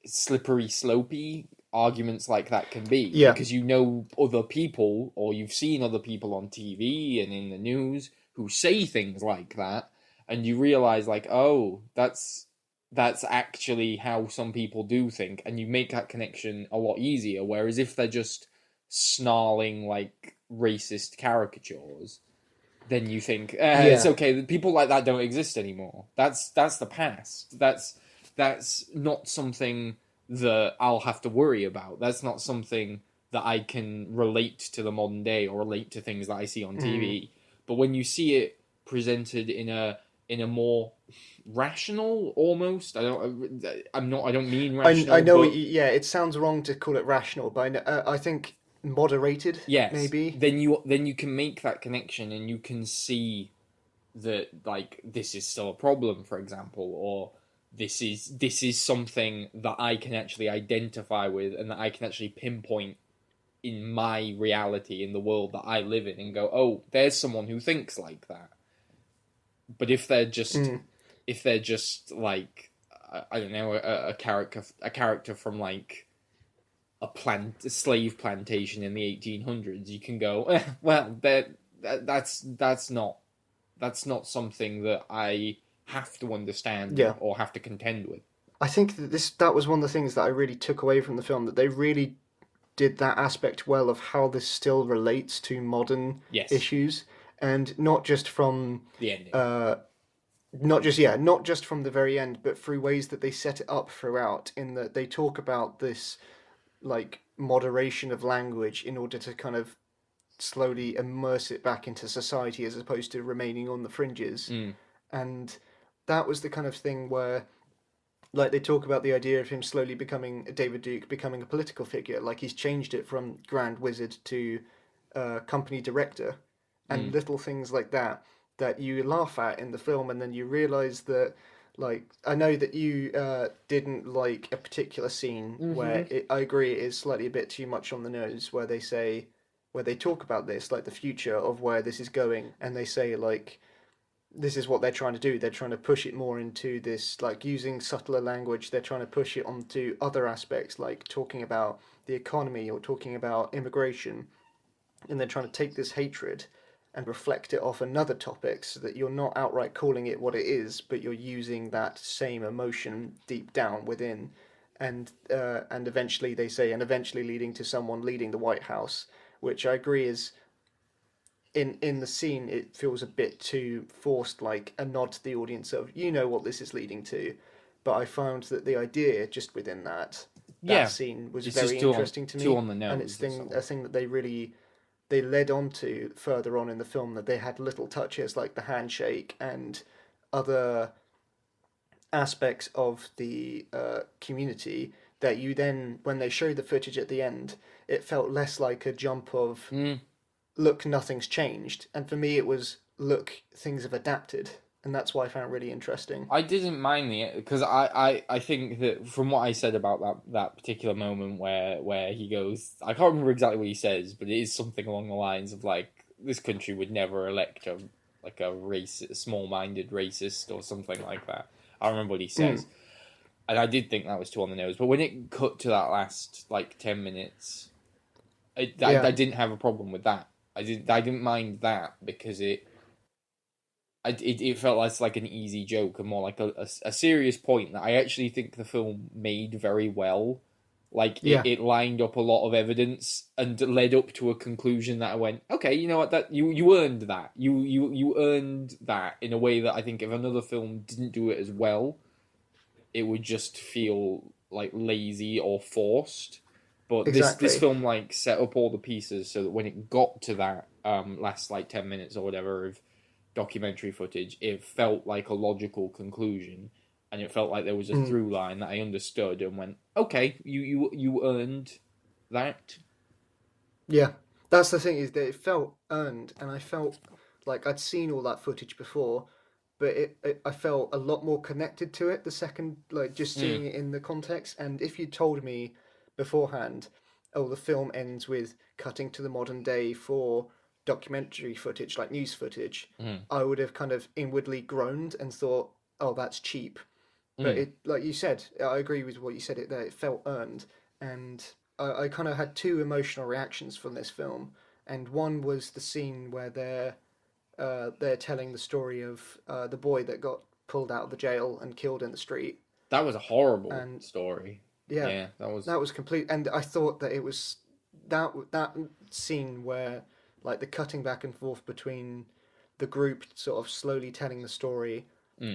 slippery slopey arguments like that can be, Yeah. because you know other people, or you've seen other people on TV and in the news who say things like that, and you realize like, oh, that's actually how some people do think, and you make that connection a lot easier. Whereas if they're just snarling like racist caricatures, then you think it's Yeah. okay. People like that don't exist anymore. That's the past. That's not something that I'll have to worry about. That's not something that I can relate to the modern day or relate to things that I see on Mm. TV. But when you see it presented in a more rational, almost, I don't mean I rational, know. but Yeah, it sounds wrong to call it rational, but I think moderated, yes, maybe. then you can make that connection, and you can see that like this is still a problem, for example, or this is something that I can actually identify with, and that I can actually pinpoint in my reality, in the world that I live in, and go, oh, there's someone who thinks like that. But Mm. if they're just like I don't know, a character from like a slave plantation in the 1800s, you can go, well, that's not something that I have to understand Yeah. or have to contend with. I think that was one of the things that I really took away from the film, that they really did that aspect well of how this still relates to modern Yes, issues, and not just from the ending. not just from the very end, but through ways that they set it up throughout, in that they talk about this like moderation of language in order to kind of slowly immerse it back into society, as opposed to remaining on the fringes. Mm. And that was the kind of thing where, like, they talk about the idea of him slowly becoming David Duke, becoming a political figure. Like, he's changed it from Grand Wizard to company director, and Mm. little things like that that you laugh at in the film, and then you realize that, like, I know that you didn't like a particular scene Mm-hmm. where I agree it is slightly a bit too much on the nose, where they talk about this, like the future of where this is going, and they say like this is what they're trying to do. They're trying to push it more into this, like using subtler language. They're trying to push it onto other aspects, like talking about the economy or talking about immigration, and they're trying to take this hatred and reflect it off another topic, so that you're not outright calling it what it is, but you're using that same emotion deep down within. And eventually they say, and eventually leading to someone leading the White House, which I agree is, in the scene, it feels a bit too forced, like a nod to the audience of, you know what this is leading to. But I found that the idea just within that scene was it's very just interesting to me, too on the nose. and it's a thing that they led on to further on in the film, that they had little touches like the handshake and other aspects of the community, that you then, when they showed the footage at the end, it felt less like a jump of, look, nothing's changed. And for me, it was, look, things have adapted. And that's why I found it really interesting. I didn't mind it, because I think that from what I said about that particular moment where he goes, I can't remember exactly what he says, but it is something along the lines of, like, this country would never elect a small-minded racist or something like that. I remember what he says. And I did think that was too on the nose. But when it cut to that last, 10 minutes, I didn't have a problem with that. I didn't mind that, because it felt less like an easy joke and more like a serious point that I actually think the film made very well. It lined up a lot of evidence and led up to a conclusion that I went, okay, you know what, that you earned that. You earned that in a way that I think if another film didn't do it as well, it would just feel like lazy or forced. But exactly. this film set up all the pieces so that when it got to that last 10 minutes or whatever of documentary footage, it felt like a logical conclusion, and it felt like there was a through line that I understood and went, okay, you earned that. Yeah, that's the thing, is that it felt earned, and I felt like I'd seen all that footage before, but I felt a lot more connected to it the second, just seeing it in the context. And if you told me beforehand, oh, the film ends with cutting to the modern day for documentary footage, like news footage, I would have kind of inwardly groaned and thought, oh, that's cheap. But it, like you said, I agree with what you said, that it felt earned. And I kind of had two emotional reactions from this film. And one was the scene where they're telling the story of the boy that got pulled out of the jail and killed in the street. That was a horrible story. Yeah, that was complete. And I thought that it was that scene where, the cutting back and forth between the group sort of slowly telling the story,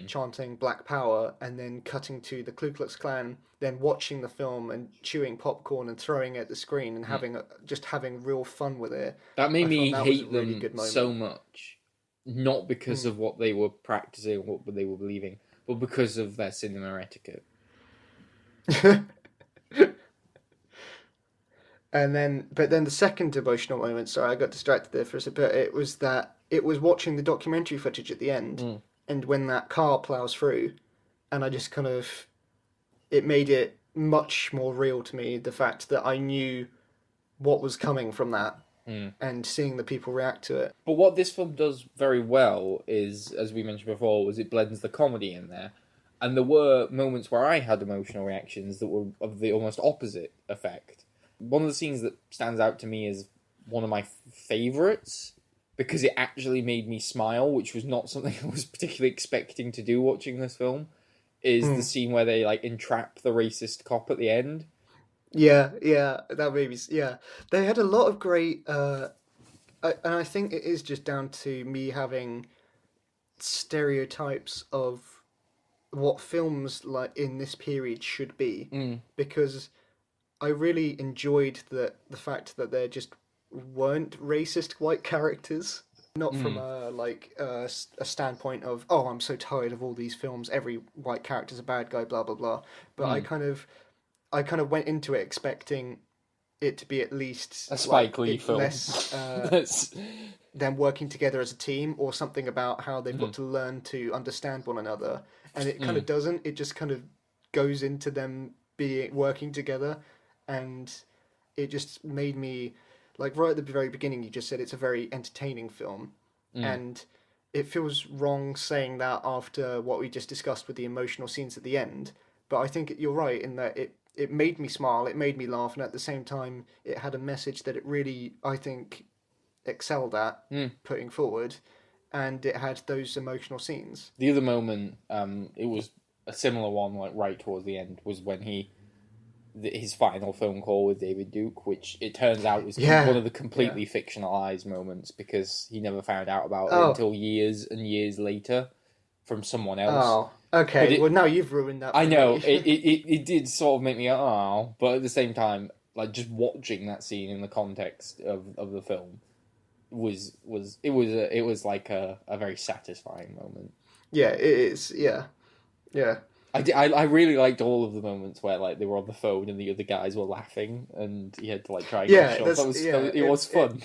chanting Black Power, and then cutting to the Ku Klux Klan, then watching the film and chewing popcorn and throwing it at the screen and having real fun with it. That made me hate them so much. Not because of what they were practicing or what they were believing, but because of their cinema etiquette. But then the second emotional moment, sorry, I got distracted there for a bit, it was watching the documentary footage at the end, and when that car plows through, and I just kind of, it made it much more real to me, the fact that I knew what was coming from that, and seeing the people react to it. But what this film does very well is, as we mentioned before, was it blends the comedy in there. And there were moments where I had emotional reactions that were of the almost opposite effect. One of the scenes that stands out to me as one of my favourites, because it actually made me smile, which was not something I was particularly expecting to do watching this film, is the scene where they entrap the racist cop at the end. Yeah, that made me. Yeah, they had a lot of great, and I think it is just down to me having stereotypes of what films in this period should be, because I really enjoyed the fact that there just weren't racist white characters. Not from a standpoint of, oh, I'm so tired of all these films, every white character's a bad guy, blah blah blah. But I kind of went into it expecting it to be at least a Spike Lee film, less them working together as a team, or something about how they've got to learn to understand one another. And it kind of doesn't. It just kind of goes into them working together, and it just made me, right at the very beginning, you just said it's a very entertaining film, and it feels wrong saying that after what we just discussed with the emotional scenes at the end. But I think you're right in that it made me smile, it made me laugh, and at the same time, it had a message that it really, I think, excelled at putting forward, and it had those emotional scenes. The other moment, it was a similar one, like right towards the end, was when his final phone call with David Duke, which it turns out was one of the completely fictionalized moments, because he never found out about it until years and years later from someone else. Oh, okay. Well, now you've ruined that for I know. me. It did sort of make me but at the same time, like, just watching that scene in the context of the film was like a very satisfying moment. Yeah, it is. Yeah. I really liked all of the moments where, like, they were on the phone and the other guys were laughing and he had to, like, try and get a shot. It was fun.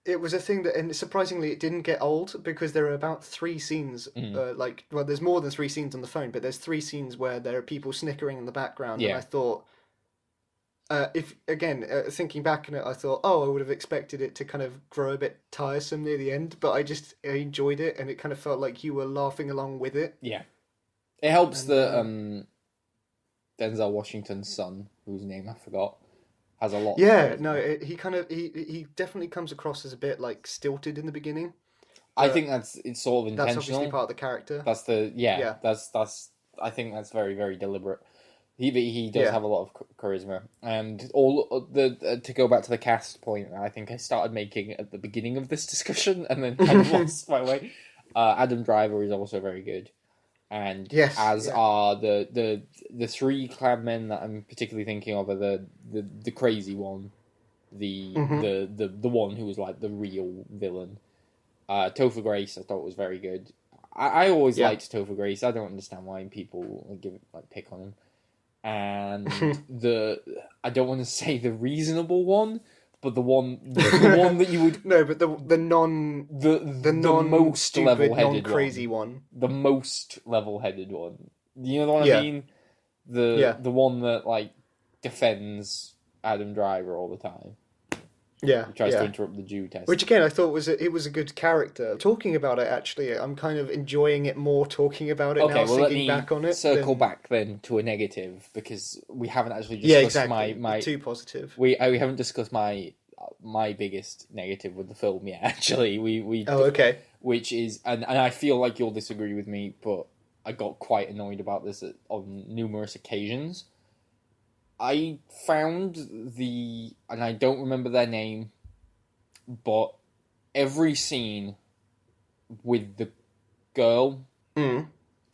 It was a thing that, and surprisingly, it didn't get old, because there are about 3 scenes, there's more than 3 scenes on the phone, but there's 3 scenes where there are people snickering in the background, and I thought, thinking back on it, I thought, I would have expected it to kind of grow a bit tiresome near the end, but I enjoyed it, and it kind of felt like you were laughing along with it. Yeah. It helps that Denzel Washington's son, whose name I forgot, has a lot. Yeah, he definitely comes across as a bit like stilted in the beginning. I think it's sort of intentional. That's obviously part of the character. That's I think that's very, very deliberate. He does have a lot of charisma, and all to go back to the cast point, I think I started making at the beginning of this discussion, and then kind of lost my way. Adam Driver is also very good. And are the 3 clan men that I'm particularly thinking of are the crazy one, the one who was like the real villain. Topher Grace I thought was very good. I always liked Topher Grace. I don't understand why people pick on him. And I don't want to say the reasonable one, but the one that you would but the most level-headed crazy one, the most level-headed one. You know the one I mean? The one that like defends Adam Driver all the time. Yeah, he tries to interrupt the Jew test. Which again, I thought was a good character. Talking about it, actually, I'm kind of enjoying it more. Talking about it now, thinking back on it. Circle back then to a negative, because we haven't actually discussed my too positive. We haven't discussed my biggest negative with the film yet. Actually, okay. Which is, and I feel like you'll disagree with me, but I got quite annoyed about this on numerous occasions. I found and I don't remember their name, but every scene with the girl could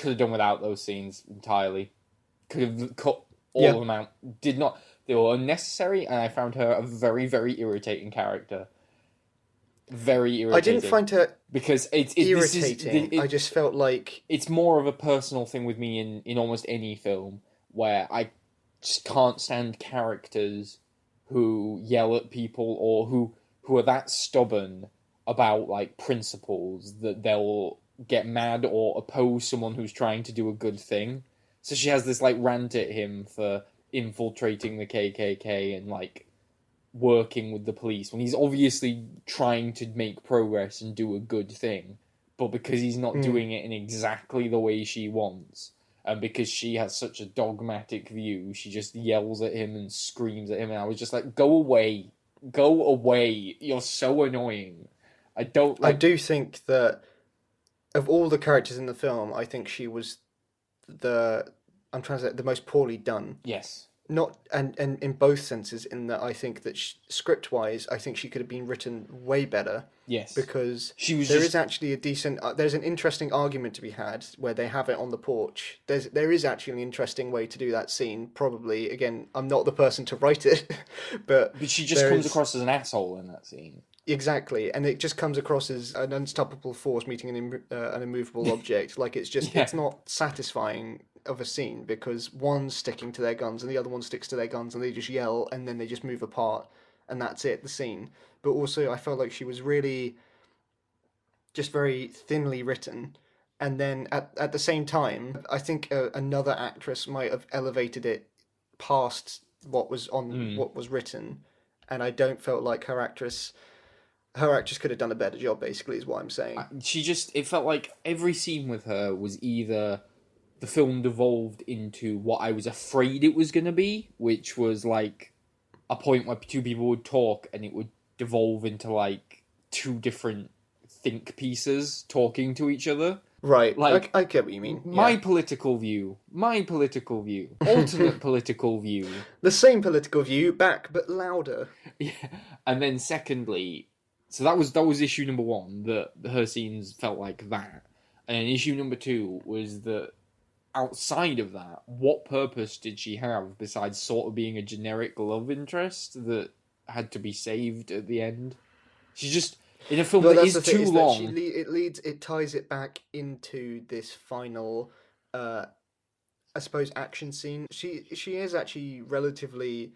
have done without those scenes entirely. Could have cut all of them out. Did not. They were unnecessary, and I found her a very, very irritating character. Very irritating. I didn't find her because it's irritating. I just felt like it's more of a personal thing with me in almost any film, where I just can't stand characters who yell at people or who are that stubborn about like principles that they'll get mad or oppose someone who's trying to do a good thing. So she has this like rant at him for infiltrating the KKK and like working with the police when he's obviously trying to make progress and do a good thing, but because he's not doing it in exactly the way she wants, and because she has such a dogmatic view, she just yells at him and screams at him, and I was just like, go away, you're so annoying. I do think that of all the characters in the film, I think she was the most poorly done. Yes. Not and in both senses, in that I think that script wise, I think she could have been written way better. Yes, because there is actually a decent. There's an interesting argument to be had where they have it on the porch. There is actually an interesting way to do that scene. Probably, again, I'm not the person to write it, but she just comes across as an asshole in that scene. Exactly, and it just comes across as an unstoppable force meeting an immovable object. Like it's just it's not satisfying of a scene, because one's sticking to their guns and the other one sticks to their guns, and they just yell and then they just move apart, and that's it, the scene. But also I felt like she was really just very thinly written, and then at the same time I think another actress might have elevated it past what was written, and I don't felt like her actress could have done a better job, basically, is what I'm saying. It felt like every scene with her was either the film devolved into what I was afraid it was going to be, which was like a point where two people would talk and it would devolve into like two different think pieces talking to each other. Right, Like, I get what you mean. My political view, alternate political view. The same political view, back but louder. Yeah. And then secondly, so that was issue number one, that her scenes felt like that. And issue number two was that outside of that, what purpose did she have besides sort of being a generic love interest that had to be saved at the end? She just... In a film that is too long, it ties it back into this final, I suppose, action scene. She is actually relatively,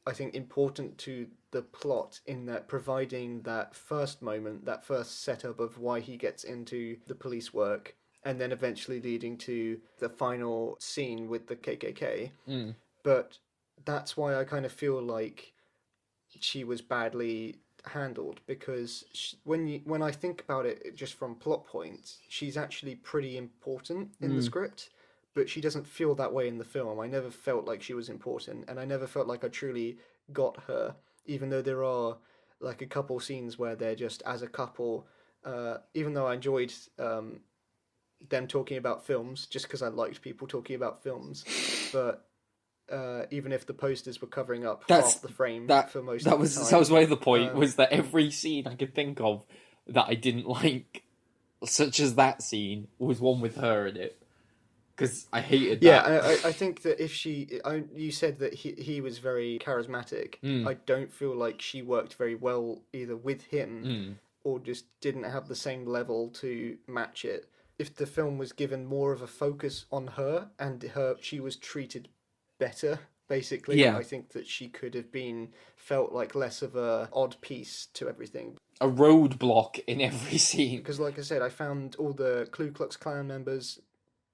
I think, important to the plot in that providing that first moment, that first setup of why he gets into the police work, and then eventually leading to the final scene with the KKK. But that's why I kind of feel like she was badly handled, because when I think about it just from plot points, she's actually pretty important in the script, but she doesn't feel that way in the film. I never felt like she was important, and I never felt like I truly got her, even though there are like a couple scenes where they're just as a couple, even though I enjoyed them talking about films just because I liked people talking about films, but even if the posters were covering up half the frame for most of the time. That was where the point was that every scene I could think of that I didn't like, such as that scene, was one with her in it. Because I hated that. Yeah, I think that if you said that he was very charismatic. I don't feel like she worked very well either with him or just didn't have the same level to match it. If the film was given more of a focus on her and she was treated better, basically. Yeah. I think that she could have felt like less of a odd piece to everything. A roadblock in every scene. Because like I said, I found all the Ku Klux Klan members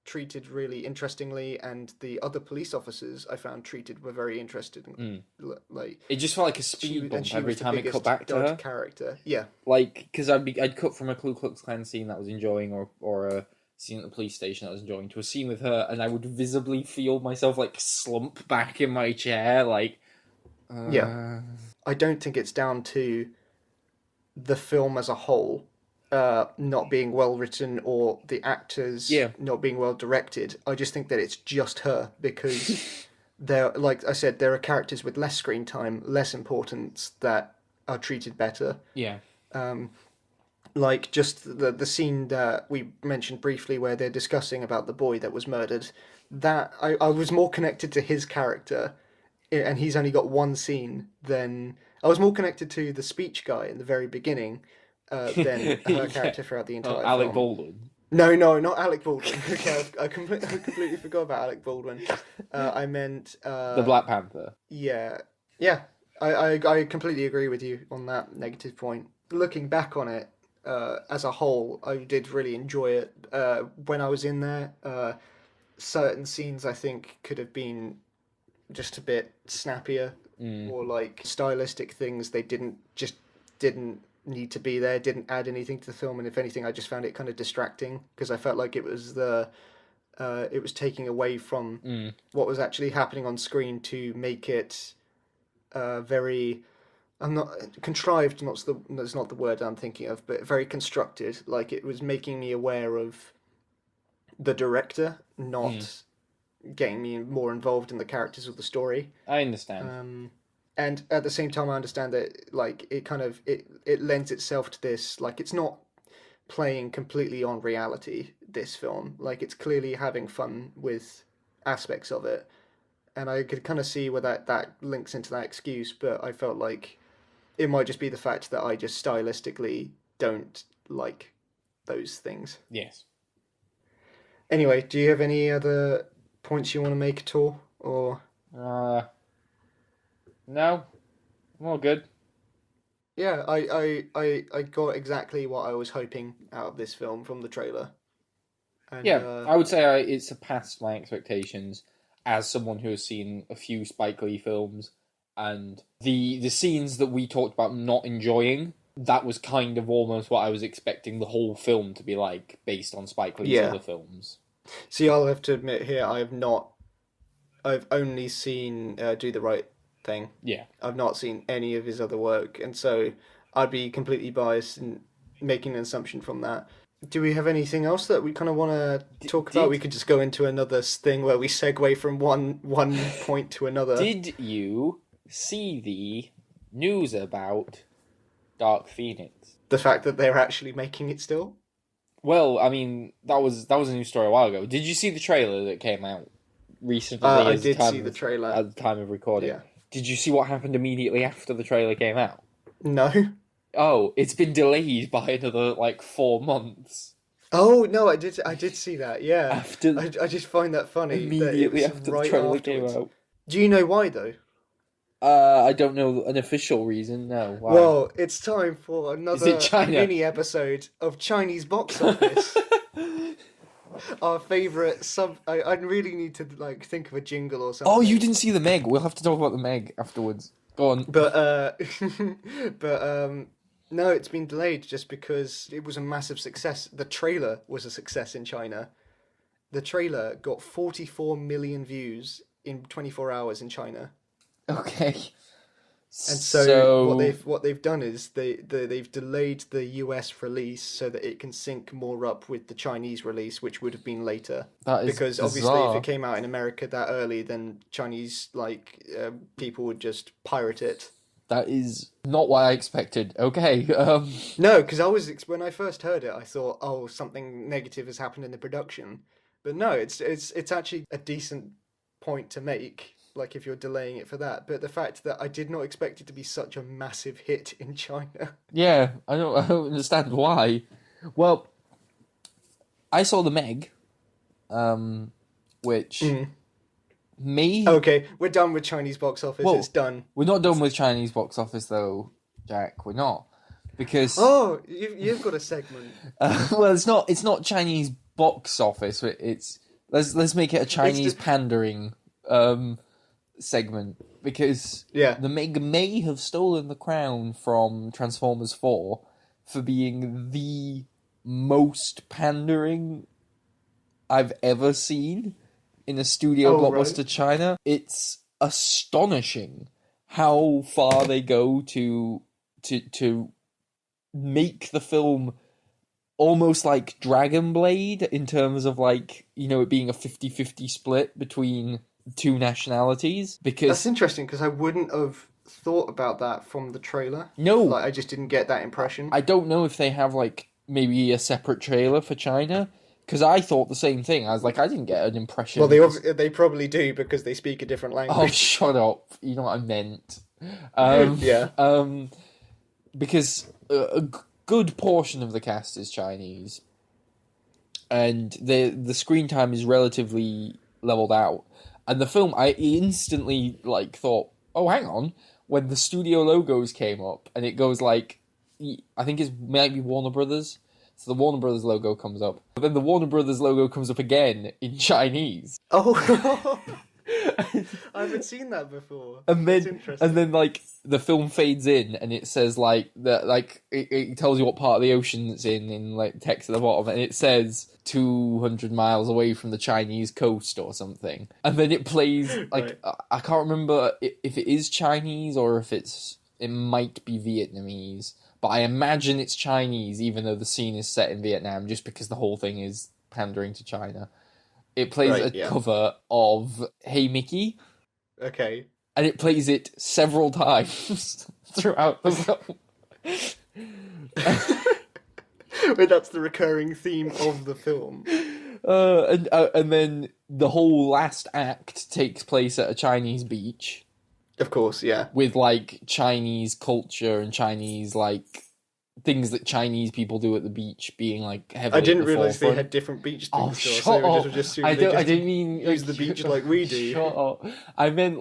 treated really interestingly, and the other police officers I found were very interesting. Like, it just felt like a speed bump every time it cut back to her. Character. Yeah. Like, because I'd cut from a Ku Klux Klan scene that I was enjoying, or a scene at the police station that I was enjoying, to a scene with her, and I would visibly feel myself like slump back in my chair, like... Yeah. I don't think it's down to the film as a whole not being well written or the actors not being well directed. I just think that it's just her, because like I said, there are characters with less screen time, less importance, that are treated better. Yeah. Like just the scene that we mentioned briefly where they're discussing about the boy that was murdered, that I was more connected to his character, and he's only got one scene, than I was more connected to the speech guy in the very beginning than her character throughout the entire film. Alec Baldwin. No, not Alec Baldwin. Okay, I completely forgot about Alec Baldwin. I meant... the Black Panther. Yeah. I completely agree with you on that negative point. Looking back on it, as a whole, I did really enjoy it. When I was in there, certain scenes I think could have been just a bit snappier, or like stylistic things they didn't need to be there, didn't add anything to the film, and if anything I just found it kind of distracting, because I felt like it was taking away from what was actually happening on screen to make it very... I'm not contrived. That's not the word I'm thinking of, but very constructed. Like, it was making me aware of the director, not getting me more involved in the characters of the story. I understand. And at the same time, I understand that like it lends itself to this. Like, it's not playing completely on reality. This film, like, it's clearly having fun with aspects of it, and I could kind of see where that links into that excuse. But I felt like it might just be the fact that I just stylistically don't like those things. Yes. Anyway, do you have any other points you want to make at all, or? No, I'm all good. Yeah, I got exactly what I was hoping out of this film from the trailer. And, I would say it surpassed my expectations as someone who has seen a few Spike Lee films. And the scenes that we talked about not enjoying, that was kind of almost what I was expecting the whole film to be like, based on Spike Lee's other films. See, I'll have to admit here, I've only seen Do the Right thing. Yeah. I've not seen any of his other work, and so I'd be completely biased in making an assumption from that. Do we have anything else that we kind of want to talk about? We could just go into another thing where we segue from one point to another. Did you see the news about Dark Phoenix? The fact that they're actually making it still? Well, I mean, that was a news story a while ago. Did you see the trailer that came out recently? I did see the trailer. At the time of recording. Yeah. Did you see what happened immediately after the trailer came out? No. Oh, it's been delayed by another, 4 months. Oh, no, I did see that, yeah. After I just find that funny. Immediately that after right the trailer afterwards. came out. Do you know why, though? I don't know an official reason, no. Why? Well, it's time for another mini episode of Chinese box office. Our favourite I really need to think of a jingle or something. Oh, you didn't see the Meg. We'll have to talk about the Meg afterwards. Go on. But no, it's been delayed just because it was a massive success. The trailer was a success in China. The trailer got 44 million views in 24 hours in China. Okay. And so what they've done is they've delayed the US release so that it can sync more up with the Chinese release, which would have been later. That is because bizarre. Obviously if it came out in America that early, then Chinese people would just pirate it. That is not what I expected. Okay. No, because when I first heard it, I thought, oh, something negative has happened in the production. But no, it's actually a decent point to make. If you're delaying it for that, but the fact that I did not expect it to be such a massive hit in China. Yeah, I don't understand why. Well, I saw the Meg, which me. Okay, we're done with Chinese box office. It's done. We're not done with Chinese box office though, Jack. We're not because you've got a segment. Well, it's not Chinese box office. Let's make it a Chinese pandering segment because the Meg may have stolen the crown from Transformers 4 for being the most pandering I've ever seen in a studio blockbuster China. It's astonishing how far they go to make the film almost like Dragon Blade in terms of it being a 50-50 split between two nationalities. Because that's interesting because I wouldn't have thought about that from the trailer. No, I just didn't get that impression. I don't know if they have maybe a separate trailer for China because I thought the same thing. I was I didn't get an impression. Well, they probably do because they speak a different language. Oh, shut up! You know what I meant. Because a good portion of the cast is Chinese, and the screen time is relatively leveled out. And the film, I instantly thought, oh, hang on, when the studio logos came up, and it goes I think it might be Warner Brothers. So the Warner Brothers logo comes up, but then the Warner Brothers logo comes up again in Chinese. Oh, I haven't seen that before. And then the film fades in, and it says it tells you what part of the ocean it's in text at the bottom, and it says 200 miles away from the Chinese coast or something. And then it plays I can't remember if it is Chinese or if it might be Vietnamese, but I imagine it's Chinese, even though the scene is set in Vietnam, just because the whole thing is pandering to China. It plays cover of Hey Mickey. Okay. And it plays it several times throughout the film. Wait, that's the recurring theme of the film. And then the whole last act takes place at a Chinese beach. Of course, yeah. With Chinese culture and Chinese things that Chinese people do at the beach being heavily. I didn't realise they had different beach things. Shut up! I didn't mean use the beach like we do. Shut up! I meant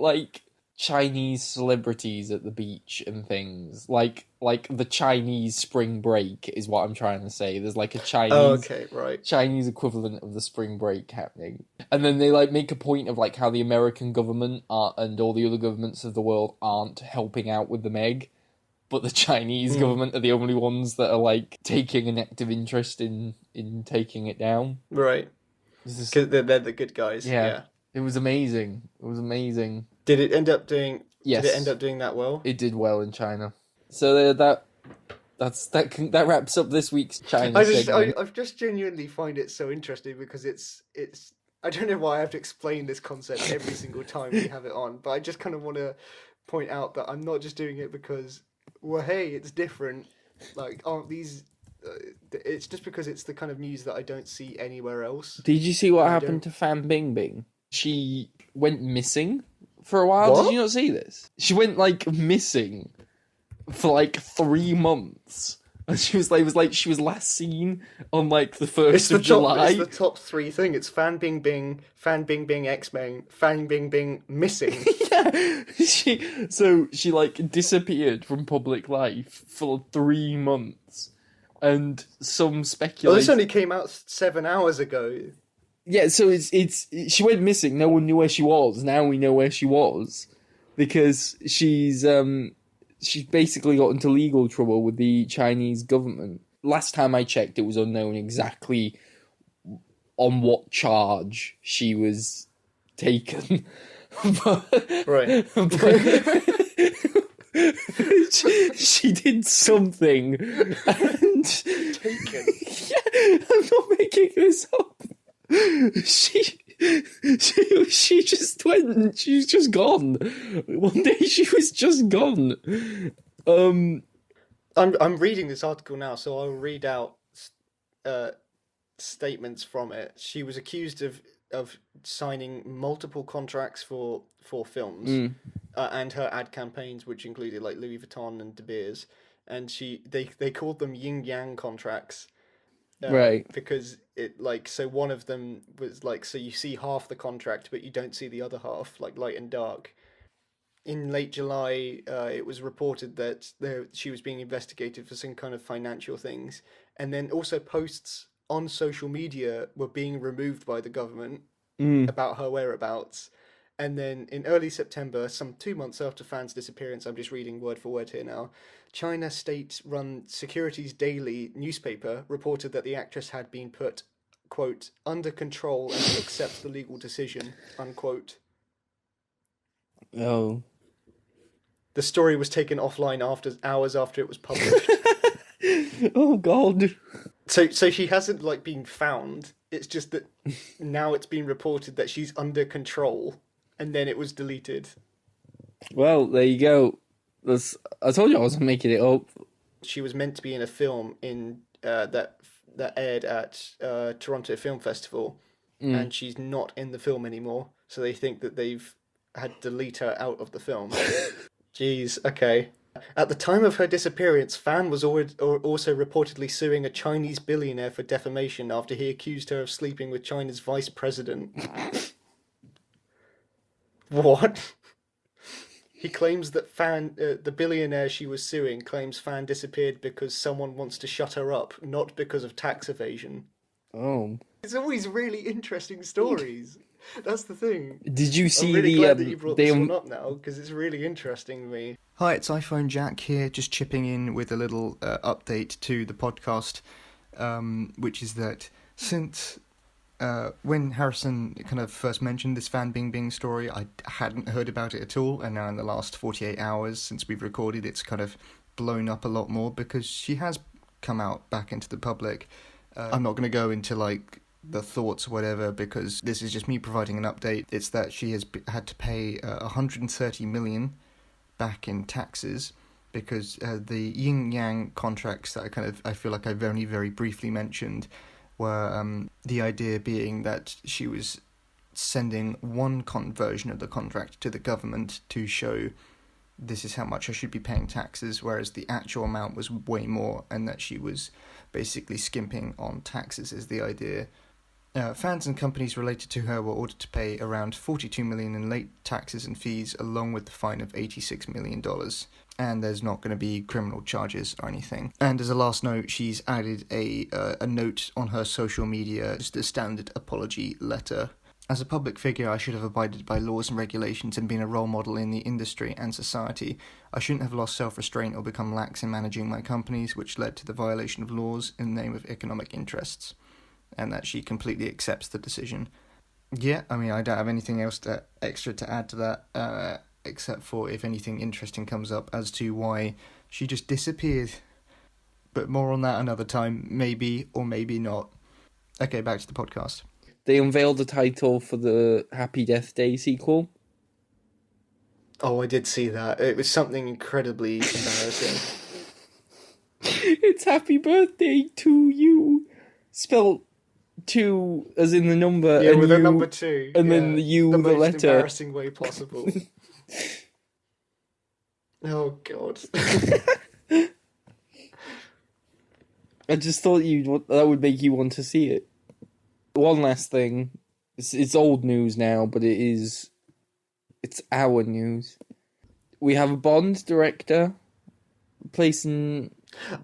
Chinese celebrities at the beach and things like the Chinese spring break is what I'm trying to say. There's a Chinese Chinese equivalent of the spring break happening, and then they make a point of how the American government and all the other governments of the world aren't helping out with the Meg, but the Chinese government are the only ones that are taking an active interest in taking it down. Right, because they're the good guys. Yeah. It was amazing. Did it end up doing Yes. Did it end up doing that well? It did well in China. So that wraps up this week's China segment. I just genuinely find it so interesting because it's. I don't know why I have to explain this concept every single time we have it on, but I just kind of want to point out that I'm not just doing it because, well, hey, it's different. Like, aren't these? It's just because it's the kind of news that I don't see anywhere else. Did you see what happened to Fan Bingbing? She went missing for a while. What? Did you not see this? She went missing for 3 months. And she was last seen on the 1st of July. It's the top 3 thing. It's Fan Bingbing, Fan Bingbing X-Men, Fan Bingbing missing. Yeah. She disappeared from public life for 3 months. And some speculation. Well, this only came out 7 hours ago. Yeah, so it's she went missing. No one knew where she was. Now we know where she was because she's basically got into legal trouble with the Chinese government. Last time I checked, it was unknown exactly on what charge she was taken. Right. She did something and Taken. Yeah, I'm not making this up. She just went. She's just gone. One day she was just gone. I'm reading this article now, so I'll read out statements from it. She was accused of signing multiple contracts for films and her ad campaigns, which included Louis Vuitton and De Beers, and they called them yin yang contracts. Right. Because it so one of them was so you see half the contract but you don't see the other half, light and dark. In late July, it was reported that she was being investigated for some kind of financial things, and then also posts on social media were being removed by the government about her whereabouts. And then in early September, some 2 months after Fan's disappearance, I'm just reading word for word here now, China state-run Securities Daily newspaper reported that the actress had been put, quote, under control and to accept the legal decision, unquote. Oh. The story was taken offline hours after it was published. Oh, God. So she hasn't been found. It's just that now it's been reported that she's under control, and then it was deleted. Well, there you go. I told you I wasn't making it up. She was meant to be in a film that aired at Toronto Film Festival, and she's not in the film anymore. So they think that they've had to delete her out of the film. Jeez, okay. At the time of her disappearance, Fan was also reportedly suing a Chinese billionaire for defamation after he accused her of sleeping with China's vice president. What? He claims that Fan, the billionaire she was suing, claims Fan disappeared because someone wants to shut her up, not because of tax evasion. Oh. It's always really interesting stories. That's the thing. Did you see I'm really glad that you brought this one up now, because it's really interesting to me. Hi, it's iPhone Jack here, just chipping in with a little update to the podcast, which is that since when Harrison kind of first mentioned this Fan Bingbing story, I hadn't heard about it at all, and now in the last 48 hours since we've recorded, it's kind of blown up a lot more, because she has come out back into the public. I'm not going to go into the thoughts or whatever, because this is just me providing an update. It's that she has had to pay 130 million back in taxes because the yin yang contracts that I feel like I've only very briefly mentioned were the idea being that she was sending one version of the contract to the government to show this is how much I should be paying taxes, whereas the actual amount was way more, and that she was basically skimping on taxes is the idea. Fans and companies related to her were ordered to pay around $42 million in late taxes and fees, along with the fine of $86 million. And there's not going to be criminal charges or anything. And as a last note, she's added a note on her social media, just a standard apology letter. As a public figure, I should have abided by laws and regulations and been a role model in the industry and society. I shouldn't have lost self-restraint or become lax in managing my companies, which led to the violation of laws in the name of economic interests. And that she completely accepts the decision. Yeah, I mean, I don't have anything else extra to add to that. except for if anything interesting comes up as to why she just disappeared. But more on that another time, maybe or maybe not. Okay, back to the podcast. They unveiled the title for the Happy Death Day sequel. Oh, I did see that. It was something incredibly embarrassing. It's Happy Birthday to you. Spelled 2 as in the number. Yeah, and with you, a number 2. And then the U, the most letter. Embarrassing way possible. Oh, God. I just thought that would make you want to see it. One last thing. It's old news now, but it's our news. We have a Bond director replacing...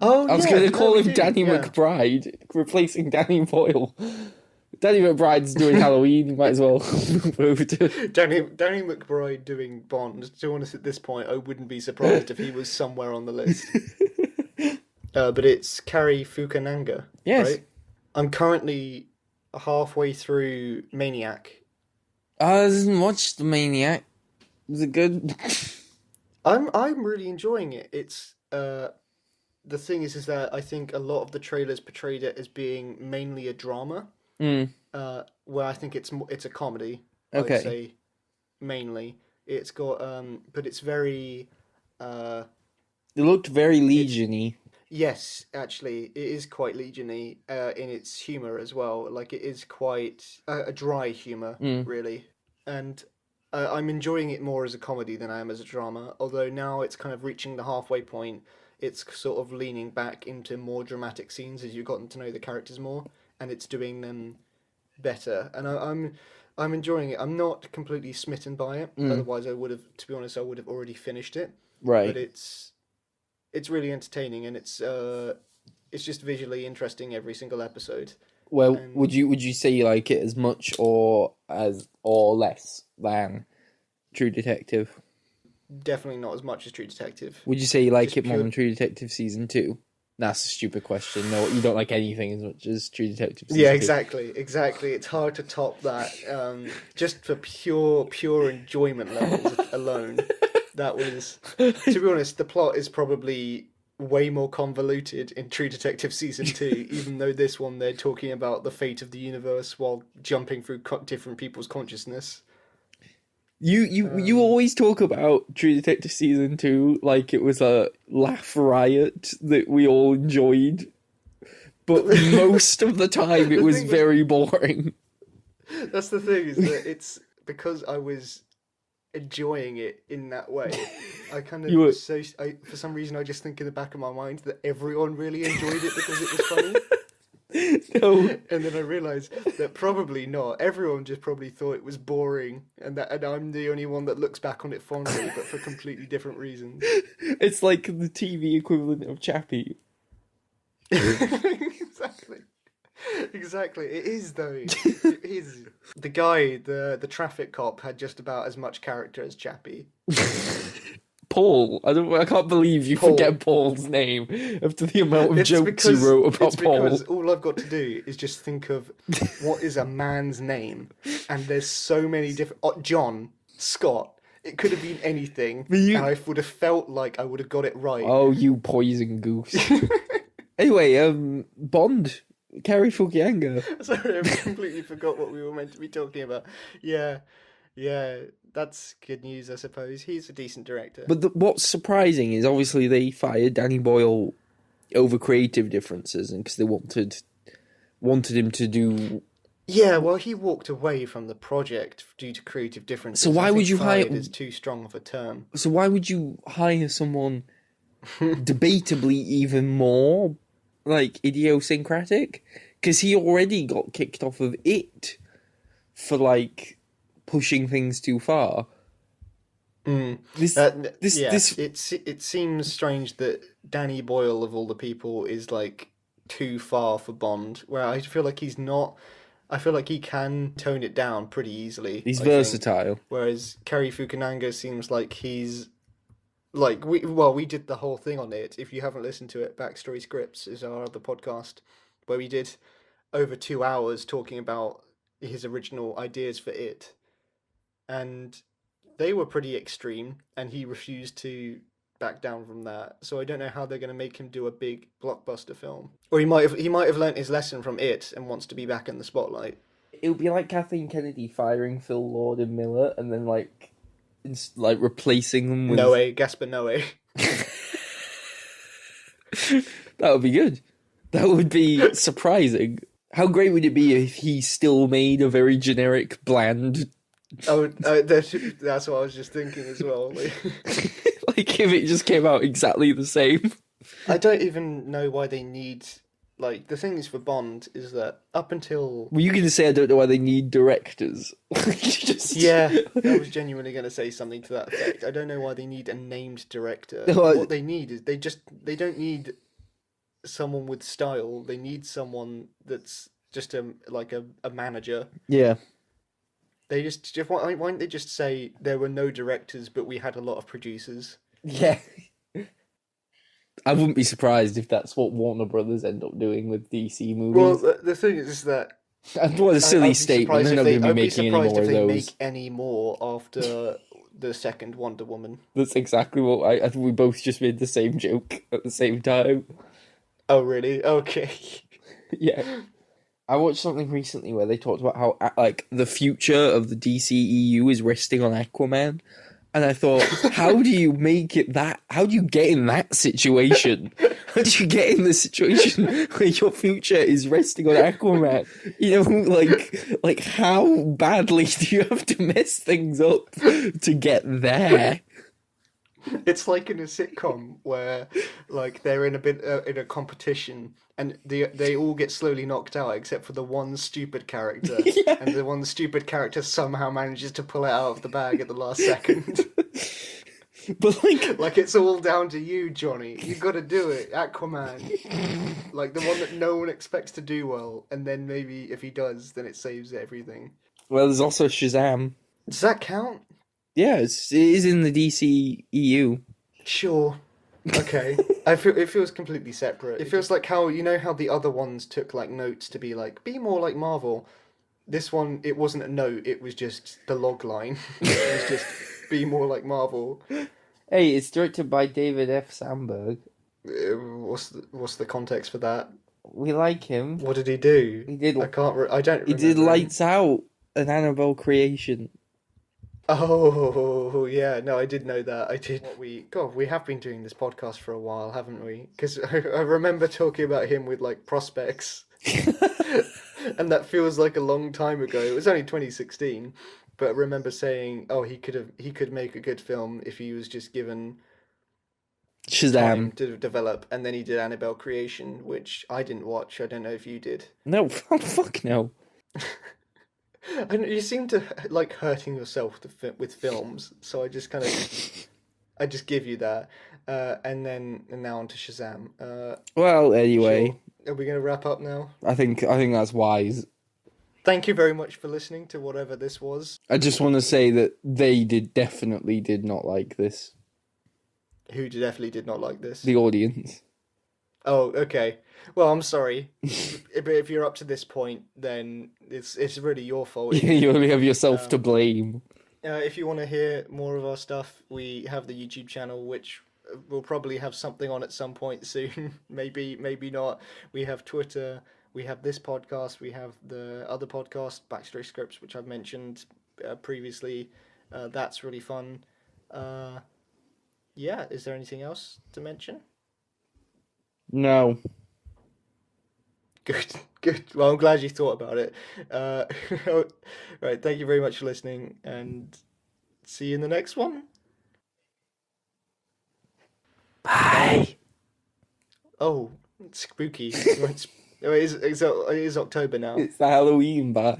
Oh, I was going to call him Danny McBride, replacing Danny Boyle. Danny McBride's doing Halloween, you might as well move over to... Danny McBride doing Bond. To be honest, at this point, I wouldn't be surprised if he was somewhere on the list. But it's Cary Fukunaga, yes. Right? I'm currently halfway through Maniac. I didn't watch The Maniac. Was it good? I'm really enjoying it. It's the thing is that I think a lot of the trailers portrayed it as being mainly a drama. Where I think it's a comedy. Okay. I'd say mainly it's got but it's very. It looked very Legion-y. Yes, actually, it is quite Legion-y in its humour as well. Like, it is quite a dry humour, really. And I'm enjoying it more as a comedy than I am as a drama. Although now it's kind of reaching the halfway point. It's sort of leaning back into more dramatic scenes as you've gotten to know the characters more. And it's doing them better. And I'm enjoying it. I'm not completely smitten by it. Otherwise, I would have already finished it. Right. But it's really entertaining, and it's just visually interesting every single episode. Well, and would you say you like it as much or less than True Detective? Definitely not as much as True Detective. Would you say you like it more than True Detective Season 2? That's a stupid question. No, you don't like anything as much as True Detective Season 2. Yeah, exactly. It's hard to top that. Just for pure enjoyment levels alone. That was, to be honest, the plot is probably way more convoluted in True Detective Season 2, even though this one they're talking about the fate of the universe while jumping through different people's consciousness. You always talk about True Detective Season 2 like it was a laugh riot that we all enjoyed, but most of the time it was very boring. That's the thing, is that it's because I was enjoying it in that way. I kind of for some reason I just think in the back of my mind that everyone really enjoyed it because it was funny. No. And then I realised that probably not. Everyone just probably thought it was boring, and I'm the only one that looks back on it fondly, but for completely different reasons. It's like the TV equivalent of Chappie. Exactly. It is, though. It is. The guy, the traffic cop, had just about as much character as Chappie. Paul. I can't believe you forget Paul's name after the amount of jokes you wrote about Paul. Because all I've got to do is just think of what is a man's name, and there's so many different... John, Scott, it could have been anything, and I would have felt like I would have got it right. Oh, you poison goose. Anyway, Bond, Cary Fukunaga. Sorry, I completely forgot what we were meant to be talking about. Yeah, that's good news, I suppose. He's a decent director. But what's surprising is obviously they fired Danny Boyle over creative differences, and because they wanted him to do. Yeah, well, he walked away from the project due to creative differences. So why would you hire? Is too strong of a term. So why would you hire someone debatably even more like idiosyncratic? Because he already got kicked off of it for like pushing things too far. It seems strange that Danny Boyle of all the people is like too far for Bond, where I feel like he's not. I feel like he can tone it down pretty easily. He's versatile. Whereas Cary Fukunaga seems like he's like we did the whole thing on it. If you haven't listened to it, Backstory Scripts is our other podcast where we did over 2 hours talking about his original ideas for it. And they were pretty extreme, and he refused to back down from that. So I don't know how they're going to make him do a big blockbuster film. Or he might have learnt his lesson from it and wants to be back in the spotlight. It would be like Kathleen Kennedy firing Phil Lord and Miller, and then like replacing them with Noé, Gaspar Noé. That would be good. That would be surprising. How great would it be if he still made a very generic, bland... That's what I was just thinking as well. Like, if it just came out exactly the same. I don't even know why they need... Like, the thing is for Bond is that up until... Were you going to say I don't know why they need directors? Yeah, I was genuinely going to say something to that effect. I don't know why they need a named director. No, what they need is they don't need someone with style. They need someone that's just a manager. Yeah. They just why don't they just say there were no directors, but we had a lot of producers? Yeah. I wouldn't be surprised if that's what Warner Brothers end up doing with DC movies. Well, the thing is that... What a silly statement. They're not going to be making any more of those. I'd be surprised if they make any more after the second Wonder Woman. That's exactly what I think we both just made the same joke at the same time. Oh, really? Okay. Yeah. I watched something recently where they talked about how, like, the future of the DCEU is resting on Aquaman. And I thought, how do you make it that? How do you get in that situation? How do you get in the situation where your future is resting on Aquaman? You know, like how badly do you have to mess things up to get there? It's like in a sitcom where, like, they're in a competition and they all get slowly knocked out except for the one stupid character, Yeah. And the one stupid character somehow manages to pull it out of the bag at the last second. But like it's all down to you, Johnny. You got to do it, Aquaman. Like the one that no one expects to do well, and then maybe if he does, then it saves everything. Well, there's also Shazam. Does that count? Yeah, it is in the DCEU. Sure. Okay. It feels completely separate. It feels like how the other ones took like notes to be like, be more like Marvel. This one, it wasn't a note, it was just the log line. It was just be more like Marvel. Hey, it's directed by David F. Sandberg. What's the context for that? We like him. What did he do? He did. I don't. He did Lights Out, an Annabelle creation. Oh, yeah, no, I did know that. I did. We have been doing this podcast for a while, haven't we? Because I remember talking about him with, like, prospects. And that feels like a long time ago. It was only 2016. But I remember saying, oh, he could make a good film if he was just given Shazam time to develop. And then he did Annabelle Creation, which I didn't watch. I don't know if you did. No, fuck no. And you seem to like hurting yourself with films, so I just give you that, and now on to Shazam. Well, anyway, sure. Are we going to wrap up now? I think that's wise. Thank you very much for listening to whatever this was. I just want to say that they definitely did not like this. Who definitely did not like this? The audience. Oh, okay. Well, I'm sorry. But if you're up to this point, then it's really your fault. You only have yourself to blame. If you want to hear more of our stuff, we have the YouTube channel, which we'll probably have something on at some point soon. maybe not. We have Twitter. We have this podcast. We have the other podcast, Backstory Scripts, which I've mentioned previously. That's really fun. Yeah, is there anything else to mention? No. Good. Well, I'm glad you thought about it. Right, thank you very much for listening, and see you in the next one. Bye. Oh, it's spooky. It is October now. It's the Halloween bye.